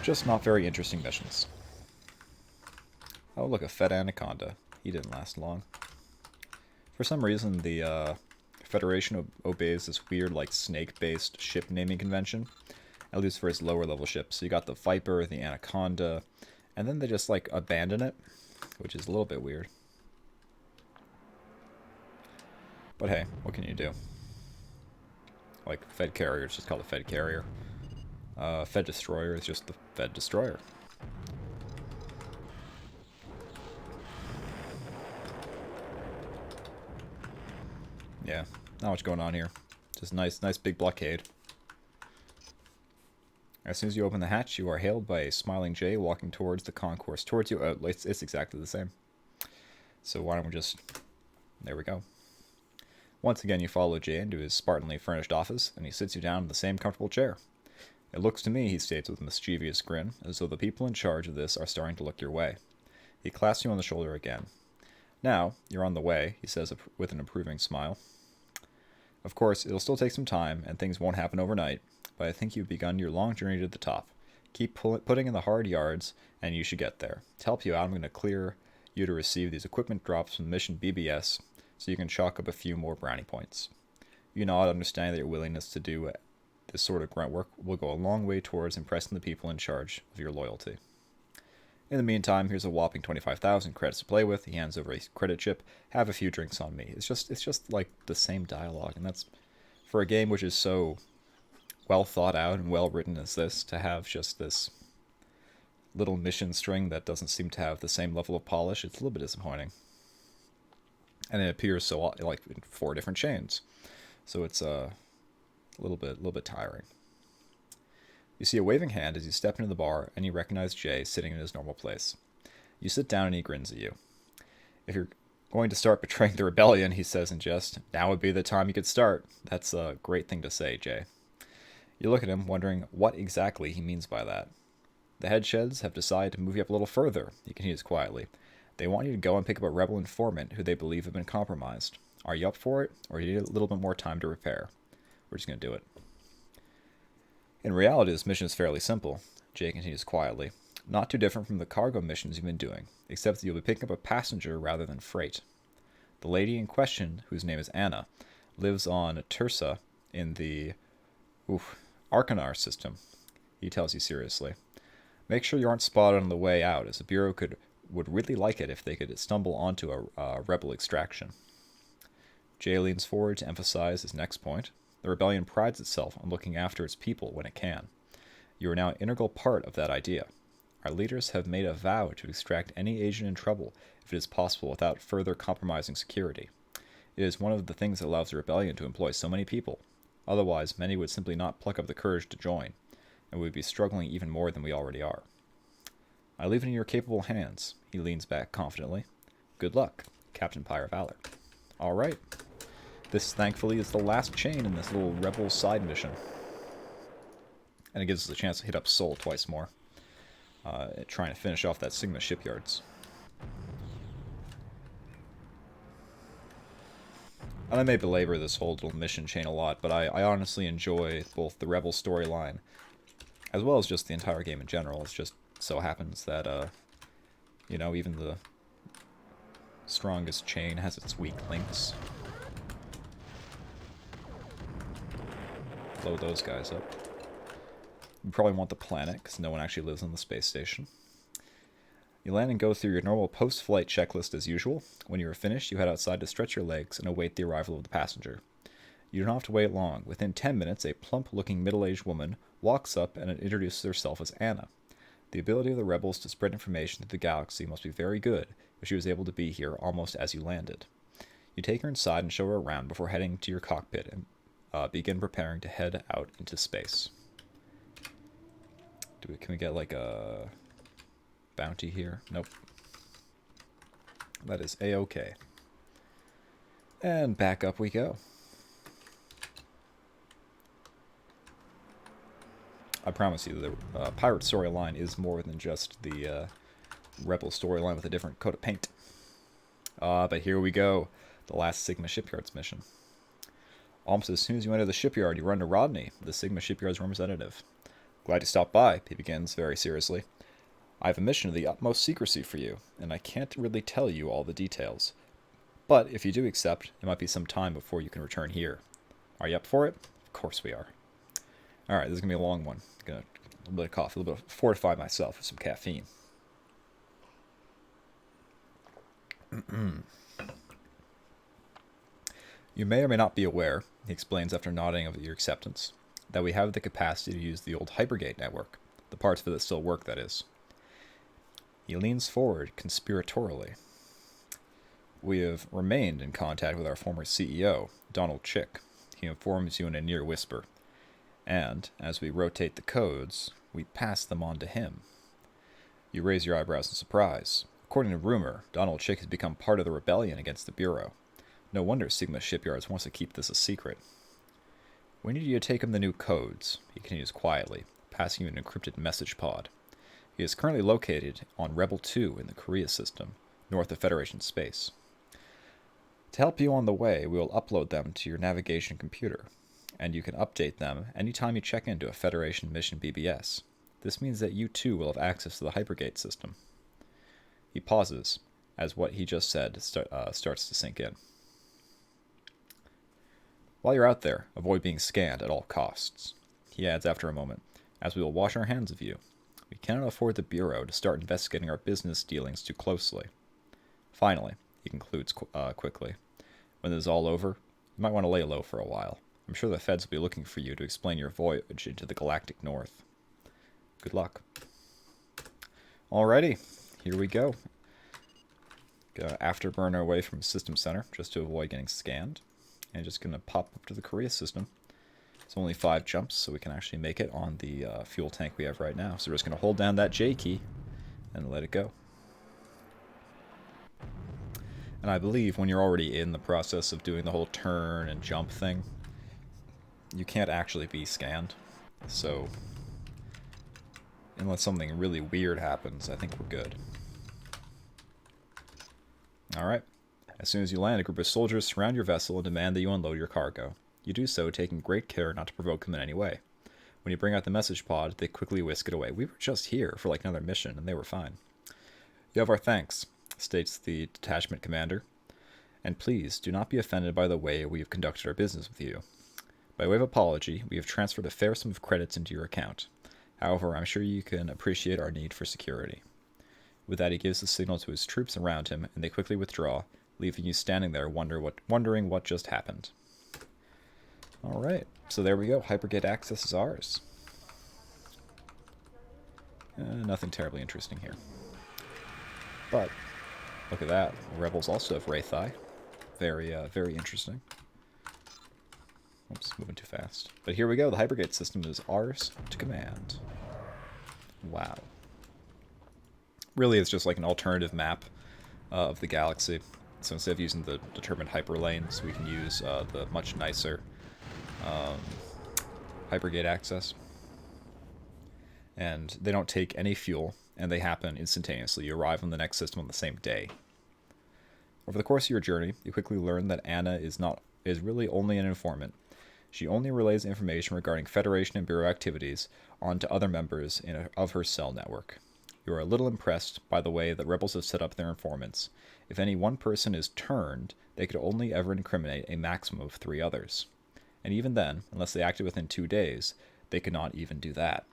Just not very interesting missions. Oh, look, a Fed Anaconda. He didn't last long. For some reason, the Federation obeys this weird, like, snake-based ship naming convention, at least for its lower-level ships. So you got the Viper, the Anaconda, and then they just, like, abandon it, which is a little bit weird. But hey, what can you do? Like, Fed Carrier is just called a Fed Carrier. Fed Destroyer is just the Fed Destroyer. Yeah, not much going on here. Just nice big blockade. As soon as you open the hatch, you are hailed by a smiling Jay walking towards the concourse. Towards you, it's exactly the same. So why don't we just... There we go. Once again, you follow Jay into his spartanly furnished office, and he sits you down in the same comfortable chair. It looks to me, he states with a mischievous grin, as though the people in charge of this are starting to look your way. He clasps you on the shoulder again. Now, you're on the way, he says with an approving smile. Of course, it'll still take some time, and things won't happen overnight, but I think you've begun your long journey to the top. Keep putting in the hard yards, and you should get there. To help you out, I'm going to clear you to receive these equipment drops from Mission BBS, so you can chalk up a few more brownie points. You nod, understanding that your willingness to do this sort of grunt work will go a long way towards impressing the people in charge of your loyalty. In the meantime, here's a whopping 25,000 credits to play with. He hands over a credit chip. Have a few drinks on me. It's just like the same dialogue, and that's for a game which is so well thought out and well written as this, to have just this little mission string that doesn't seem to have the same level of polish. It's a little bit disappointing. And it appears so like in 4 different chains, so it's a little bit tiring. You see a waving hand as you step into the bar, and you recognize Jay sitting in his normal place. You sit down, and he grins at you. If you're going to start betraying the rebellion, he says in jest, now would be the time you could start. That's a great thing to say, Jay. You look at him, wondering what exactly he means by that. The headsheds have decided to move you up a little further, he continues quietly. They want you to go and pick up a rebel informant who they believe have been compromised. Are you up for it, or do you need a little bit more time to repair? We're just going to do it. In reality, this mission is fairly simple, Jay continues quietly. Not too different from the cargo missions you've been doing, except that you'll be picking up a passenger rather than freight. The lady in question, whose name is Anna, lives on Tursa in the Arcanar system, he tells you seriously. Make sure you aren't spotted on the way out, as the Bureau would really like it if they could stumble onto a rebel extraction. Jay leans forward to emphasize his next point. The rebellion prides itself on looking after its people when it can. You are now an integral part of that idea. Our leaders have made a vow to extract any agent in trouble if it is possible without further compromising security. It is one of the things that allows the rebellion to employ so many people. Otherwise, many would simply not pluck up the courage to join, and we would be struggling even more than we already are. I leave it in your capable hands. He leans back confidently. Good luck, Captain Pyre Valor. All right. This, thankfully, is the last chain in this little rebel side mission. And it gives us a chance to hit up Seoul twice more, trying to finish off that Sigma shipyards. And I may belabor this whole little mission chain a lot, but I honestly enjoy both the rebel storyline, as well as just the entire game in general. It just so happens that, even the strongest chain has its weak links. Blow those guys up. You probably want the planet, because no one actually lives on the space station. You land and go through your normal post-flight checklist as usual. When you are finished, you head outside to stretch your legs and await the arrival of the passenger. You don't have to wait long. Within 10 minutes, a plump-looking middle-aged woman walks up and introduces herself as Anna. The ability of the rebels to spread information through the galaxy must be very good if she was able to be here almost as you landed. You take her inside and show her around before heading to your cockpit and begin preparing to head out into space. Can we get like a bounty here? Nope. That is A-OK. And back up we go. I promise you, the pirate storyline is more than just the rebel storyline with a different coat of paint. But here we go. The last Sigma Shipyard's mission. Almost as soon as you enter the shipyard, you run to Rodney, the Sigma Shipyard's representative. Glad you stopped by, he begins very seriously. I have a mission of the utmost secrecy for you, and I can't really tell you all the details. But if you do accept, it might be some time before you can return here. Are you up for it? Of course we are. Alright, this is going to be a long one. I'm going to a little bit of coffee, a little bit of fortify myself with some caffeine. You may or may not be aware, he explains after nodding of your acceptance, that we have the capacity to use the old Hypergate network, the parts of it that still work, that is. He leans forward conspiratorially. We have remained in contact with our former CEO, Donald Chick. He informs you in a near whisper. And, as we rotate the codes, we pass them on to him. You raise your eyebrows in surprise. According to rumor, Donald Chick has become part of the rebellion against the Bureau. No wonder Sigma Shipyards wants to keep this a secret. We need you to take him the new codes, he continues quietly, passing you an encrypted message pod. He is currently located on Rebel 2 in the Korea system, north of Federation space. To help you on the way, we will upload them to your navigation computer, and you can update them anytime you check into a Federation mission BBS. This means that you too will have access to the Hypergate system. He pauses, as what he just said starts to sink in. While you're out there, avoid being scanned at all costs. He adds after a moment, as we will wash our hands of you. We cannot afford the Bureau to start investigating our business dealings too closely. Finally, he concludes quickly, when this is all over, you might want to lay low for a while. I'm sure the feds will be looking for you to explain your voyage into the galactic north. Good luck. Alrighty, here we go. Gonna afterburn our way from System Center, just to avoid getting scanned. And just gonna pop up to the Korea system. It's only 5 jumps, so we can actually make it on the fuel tank we have right now. So we're just gonna hold down that J key and let it go. And I believe when you're already in the process of doing the whole turn and jump thing, you can't actually be scanned. So, unless something really weird happens, I think we're good. Alright. As soon as you land, a group of soldiers surround your vessel and demand that you unload your cargo. You do so, taking great care not to provoke them in any way. When you bring out the message pod, they quickly whisk it away. We were just here for like another mission, and they were fine. You have our thanks, states the detachment commander. And please, do not be offended by the way we have conducted our business with you. By way of apology, we have transferred a fair sum of credits into your account. However, I'm sure you can appreciate our need for security. With that, he gives the signal to his troops around him, and they quickly withdraw, leaving you standing there wondering what just happened. Alright, so there we go. Hypergate access is ours. Nothing terribly interesting here. But, look at that. The rebels also have Wraith Eye. Very interesting. Oops, moving too fast. But here we go. The Hypergate system is ours to command. Wow. Really, it's just like an alternative map of the galaxy. So instead of using the determined hyperlanes, we can use the much nicer Hypergate access. And they don't take any fuel, and they happen instantaneously. You arrive on the next system on the same day. Over the course of your journey, you quickly learn that Anna is really only an informant. She only relays information regarding Federation and Bureau activities onto other members of her cell network. You are a little impressed by the way that rebels have set up their informants. If any one person is turned, they could only ever incriminate a maximum of 3 others. And even then, unless they acted within 2 days, they could not even do that.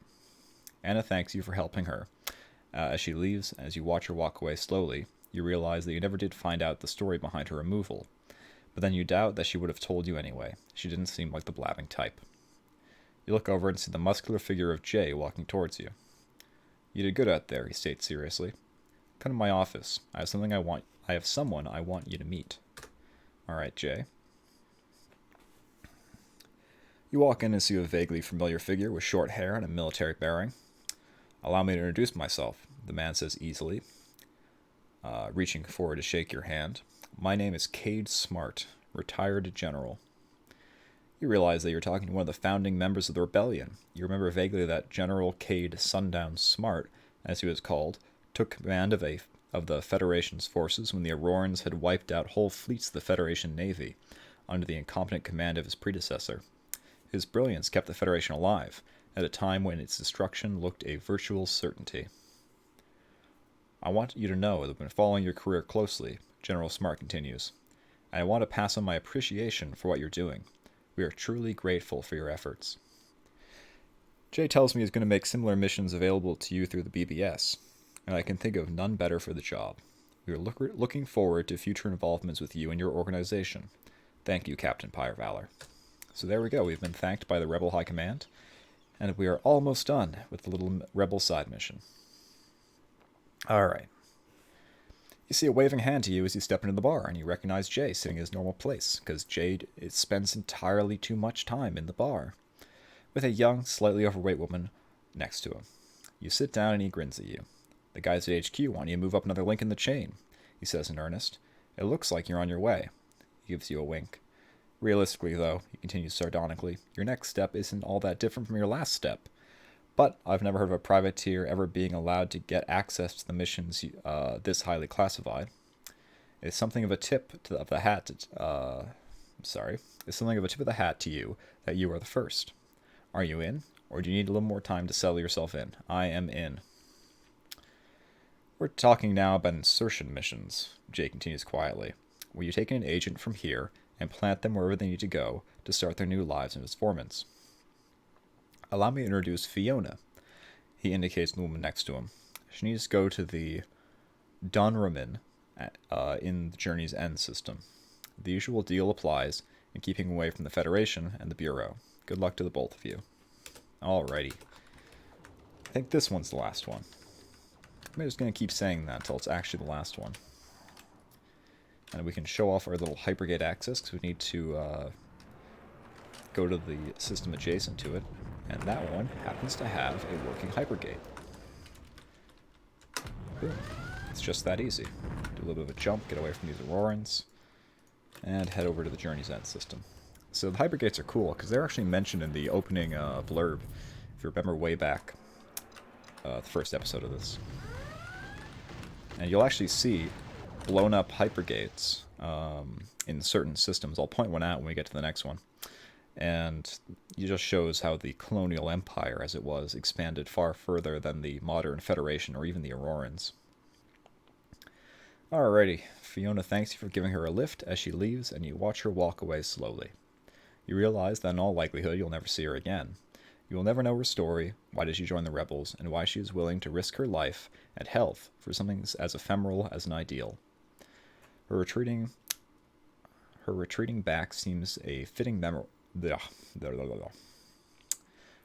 Anna thanks you for helping her. As she leaves, as you watch her walk away slowly, you realize that you never did find out the story behind her removal. But then you doubt that she would have told you anyway. She didn't seem like the blabbing type. You look over and see the muscular figure of Jay walking towards you. You did good out there, he states seriously. Come to my office. I have someone I want you to meet. Alright, Jay. You walk in and see a vaguely familiar figure with short hair and a military bearing. Allow me to introduce myself, the man says easily, reaching forward to shake your hand. My name is Cade Smart, retired general. You realize that you're talking to one of the founding members of the rebellion. You remember vaguely that General Cade Sundown Smart, as he was called, took command of the Federation's forces when the Aurorans had wiped out whole fleets of the Federation Navy, under the incompetent command of his predecessor. His brilliance kept the Federation alive, at a time when its destruction looked a virtual certainty. I want you to know that I've been following your career closely, General Smart continues, and I want to pass on my appreciation for what you're doing. We are truly grateful for your efforts. Jay tells me he's going to make similar missions available to you through the BBS, and I can think of none better for the job. We are looking forward to future involvements with you and your organization. Thank you, Captain Pyre Valor. So there we go. We've been thanked by the Rebel High Command, and we are almost done with the little Rebel side mission. Alright. You see a waving hand to you as you step into the bar, and you recognize Jay sitting in his normal place, because Jay spends entirely too much time in the bar, with a young, slightly overweight woman next to him. You sit down and he grins at you. The guys at HQ want you to move up another link in the chain, he says in earnest. It looks like you're on your way. He gives you a wink. Realistically, though, he continues sardonically, your next step isn't all that different from your last step. But I've never heard of a privateer ever being allowed to get access to the missions this highly classified. It's something of a tip of the hat. It's something of a tip of the hat to you that you are the first. Are you in, or do you need a little more time to settle yourself in? I am in. We're talking now about insertion missions, Jay continues quietly, where you take an agent from here and plant them wherever they need to go to start their new lives in performance. Allow me to introduce Fiona. He indicates the woman next to him. She needs to go to the Dunraman in the Journey's End system. The usual deal applies in keeping away from the Federation and the Bureau. Good luck to the both of you. Alrighty. I think this one's the last one. I'm just going to keep saying that until it's actually the last one. And we can show off our little Hypergate access, because we need to go to the system adjacent to it. And that one happens to have a working Hypergate. Boom. It's just that easy. Do a little bit of a jump, get away from these Aurorans, and head over to the Journey's End system. So the Hypergates are cool, because they're actually mentioned in the opening blurb, if you remember way back, the first episode of this. And you'll actually see blown up Hypergates in certain systems. I'll point one out when we get to the next one. And it just shows how the colonial empire, as it was, expanded far further than the modern Federation or even the Aurorans. Alrighty, Fiona thanks you for giving her a lift as she leaves, and you watch her walk away slowly. You realize that in all likelihood you'll never see her again. You will never know her story, why did she join the rebels, and why she is willing to risk her life and health for something as ephemeral as an ideal. Her retreating back seems a fitting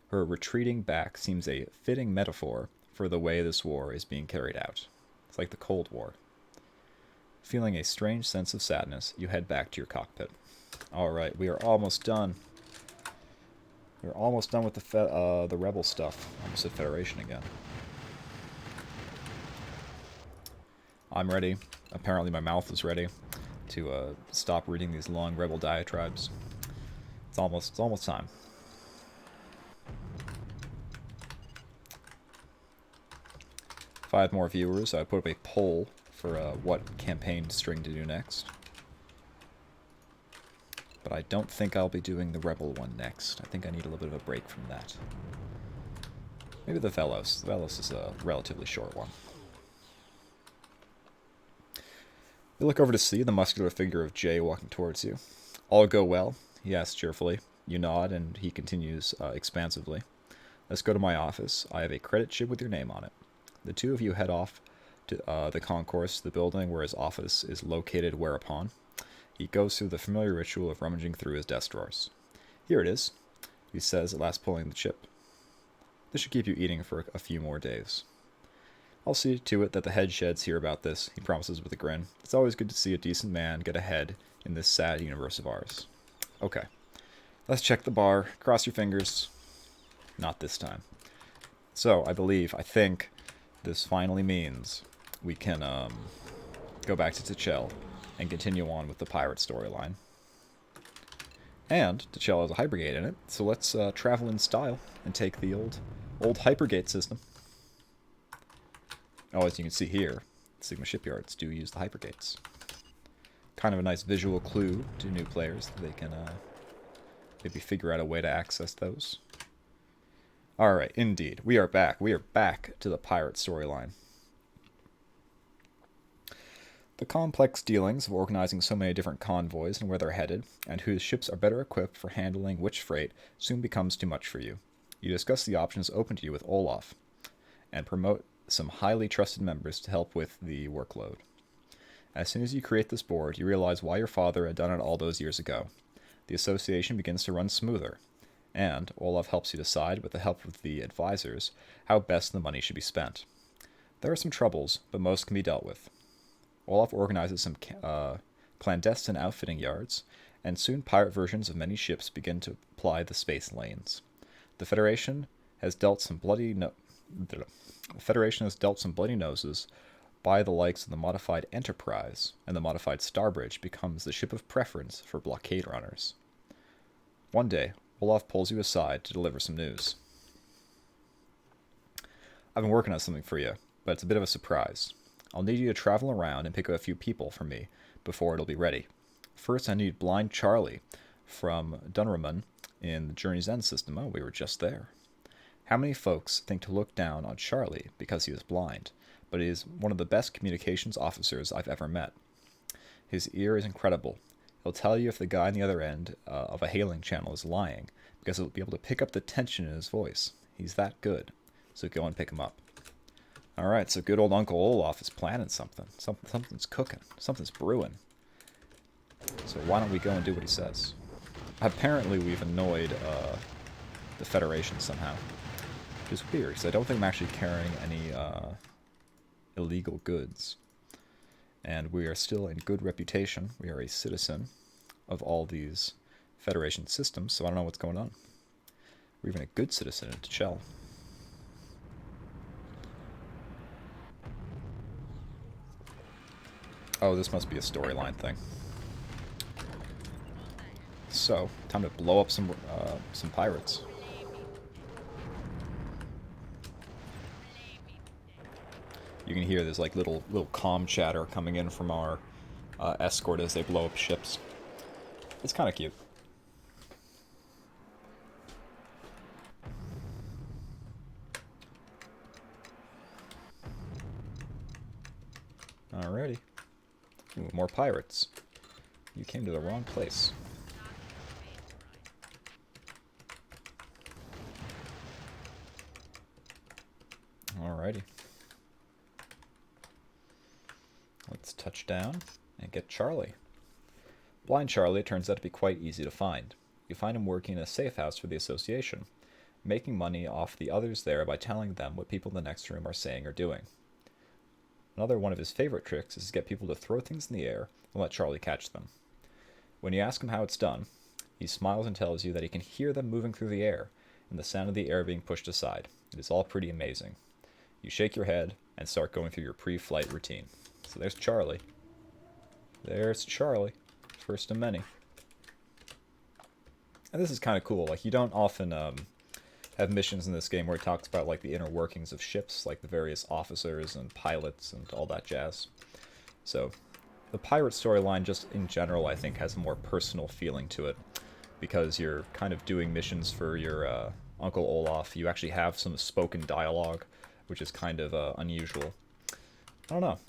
Her retreating back seems a fitting metaphor for the way this war is being carried out. It's like the Cold War. Feeling a strange sense of sadness, you head back to your cockpit. Alright, we are almost done. We're almost done with the rebel stuff. Almost said Federation again. I'm ready. Apparently my mouth is ready to stop reading these long rebel diatribes. It's almost time. If I had more viewers, I'd put up a poll for what campaign string to do next. But I don't think I'll be doing the Rebel one next. I think I need a little bit of a break from that. Maybe the Velos. The Velos is a relatively short one. You look over to see the muscular figure of Jay walking towards you. All go well? He asks cheerfully. You nod, and he continues expansively. Let's go to my office. I have a credit chip with your name on it. The two of you head off to the concourse, the building where his office is located, whereupon he goes through the familiar ritual of rummaging through his desk drawers. Here it is, he says, at last pulling the chip. This should keep you eating for a few more days. I'll see to it that the head sheds hear about this, he promises with a grin. It's always good to see a decent man get ahead in this sad universe of ours. Okay. Let's check the bar. Cross your fingers. Not this time. So, I think, this finally means we can go back to T'Chell and continue on with the pirate storyline. And T'Chell has a Hypergate in it, so let's travel in style and take the old Hypergate system. Oh, as you can see here, Sigma shipyards do use the Hypergates. Kind of a nice visual clue to new players that they can maybe figure out a way to access those. Alright, indeed. We are back. We are back to the pirate storyline. The complex dealings of organizing so many different convoys and where they're headed, and whose ships are better equipped for handling which freight, soon becomes too much for you. You discuss the options open to you with Olaf, and promote some highly trusted members to help with the workload. As soon as you create this board, you realize why your father had done it all those years ago. The association begins to run smoother, and Olaf helps you decide, with the help of the advisors, how best the money should be spent. There are some troubles, but most can be dealt with. Olaf organizes some clandestine outfitting yards, and soon pirate versions of many ships begin to ply the space lanes. The Federation has dealt some bloody noses by the likes of the modified Enterprise, and the modified Starbridge becomes the ship of preference for blockade runners. One day, Olaf pulls you aside to deliver some news. I've been working on something for you, but it's a bit of a surprise. I'll need you to travel around and pick up a few people for me before it'll be ready. First, I need Blind Charlie from Dunraman in the Journey's End system. Oh, we were just there. How many folks think to look down on Charlie because he is blind, but he is one of the best communications officers I've ever met. His ear is incredible. He'll tell you if the guy on the other end of a hailing channel is lying, because he'll be able to pick up the tension in his voice. He's that good. So go and pick him up. Alright, so good old Uncle Olaf is planning something. Something's cooking. Something's brewing. So why don't we go and do what he says? Apparently we've annoyed the Federation somehow. Which is weird, because I don't think I'm actually carrying any illegal goods. And we are still in good reputation. We are a citizen of all these Federation systems, so I don't know what's going on. We're even a good citizen in T'Chell. Oh, this must be a storyline thing. So, time to blow up some pirates. You can hear there's like little comm chatter coming in from our escort as they blow up ships. It's kind of cute. Alrighty. Ooh, more pirates. You came to the wrong place. Alrighty. Let's touch down and get Charlie. Blind Charlie turns out to be quite easy to find. You find him working in a safe house for the association, making money off the others there by telling them what people in the next room are saying or doing. Another one of his favorite tricks is to get people to throw things in the air and let Charlie catch them. When you ask him how it's done, he smiles and tells you that he can hear them moving through the air and the sound of the air being pushed aside. It is all pretty amazing. You shake your head and start going through your pre-flight routine. So there's Charlie. There's Charlie. First of many. And this is kind of cool. Like, you don't often have missions in this game where it talks about like the inner workings of ships, like the various officers and pilots and all that jazz. So the pirate storyline just in general, I think, has a more personal feeling to it, because you're kind of doing missions for your Uncle Olaf. You actually have some spoken dialogue, which is kind of unusual. I don't know.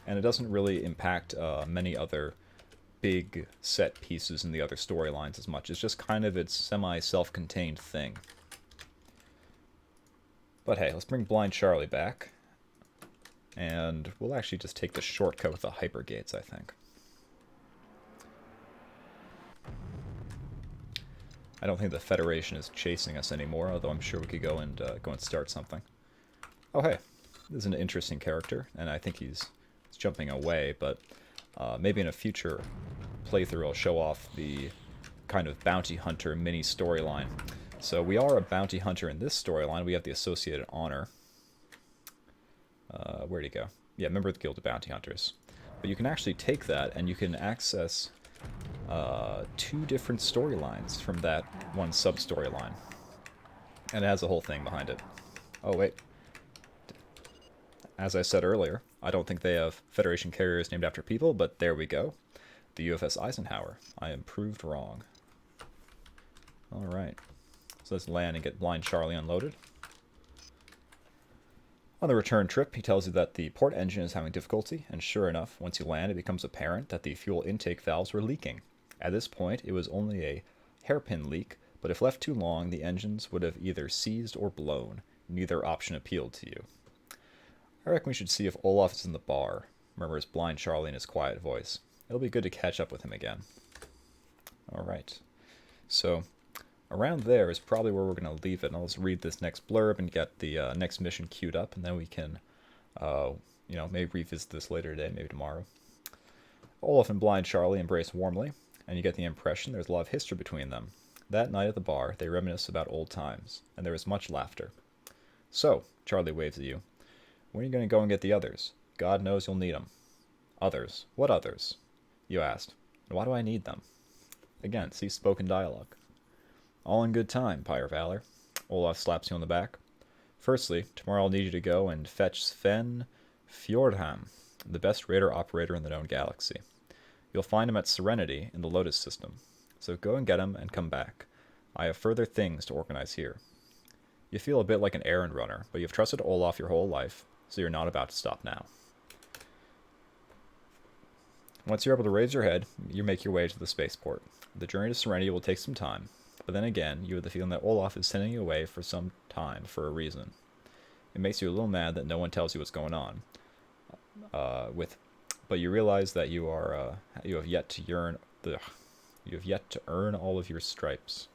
And it doesn't really impact many other big set pieces in the other storylines as much. It's just kind of its semi-self-contained thing. But hey, let's bring Blind Charlie back. And we'll actually just take the shortcut with the Hypergates, I think. I don't think the Federation is chasing us anymore, although I'm sure we could go and start something. Oh, hey. is an interesting character, and I think he's jumping away, but maybe in a future playthrough I'll show off the kind of bounty hunter mini storyline. So we are a bounty hunter in this storyline. We have the associated honor. Where'd he go? Yeah, member of the Guild of Bounty Hunters. But you can actually take that and you can access 2 different storylines from that one sub-storyline. And it has a whole thing behind it. Oh, wait. As I said earlier, I don't think they have Federation carriers named after people, but there we go. The USS Eisenhower. I am proved wrong. Alright. So let's land and get Blind Charlie unloaded. On the return trip, he tells you that the port engine is having difficulty, and sure enough, once you land, it becomes apparent that the fuel intake valves were leaking. At this point, it was only a hairpin leak, but if left too long, the engines would have either seized or blown. Neither option appealed to you. I reckon we should see if Olaf is in the bar, murmurs Blind Charlie in his quiet voice. It'll be good to catch up with him again. Alright. So, around there is probably where we're going to leave it. And I'll just read this next blurb and get the next mission queued up, and then we can, maybe revisit this later today, maybe tomorrow. Olaf and Blind Charlie embrace warmly, and you get the impression there's a lot of history between them. That night at the bar, they reminisce about old times, and there is much laughter. So, Charlie waves at you. When are you going to go and get the others? God knows you'll need them. Others? What others? You asked. And why do I need them? Again, see spoken dialogue. All in good time, Pyre Valor. Olaf slaps you on the back. Firstly, tomorrow I'll need you to go and fetch Sven Fjordham, the best radar operator in the known galaxy. You'll find him at Serenity in the Lotus system. So go and get him and come back. I have further things to organize here. You feel a bit like an errand runner, but you've trusted Olaf your whole life, so you're not about to stop now. Once you're able to raise your head, you make your way to the spaceport. The journey to Serenity will take some time, but then again, you have the feeling that Olaf is sending you away for some time for a reason. It makes you a little mad that no one tells you what's going on. But you realize that you have yet to earn all of your stripes.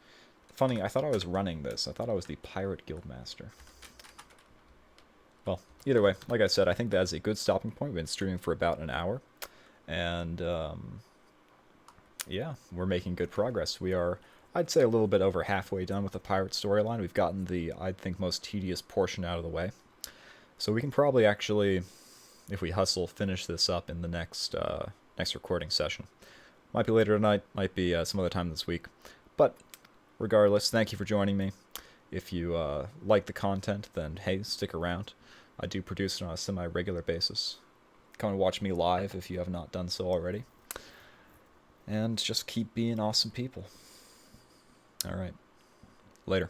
Funny, I thought I was running this. I thought I was the Pirate Guildmaster. Well, either way, like I said, I think that's a good stopping point. We've been streaming for about an hour. And, yeah, we're making good progress. We are, I'd say, a little bit over halfway done with the pirate storyline. We've gotten the, I think, most tedious portion out of the way. So we can probably actually, if we hustle, finish this up in the next recording session. Might be later tonight, might be some other time this week. But regardless, thank you for joining me. If you like the content, then hey, stick around. I do produce it on a semi-regular basis. Come and watch me live if you have not done so already. And just keep being awesome people. Alright. Later.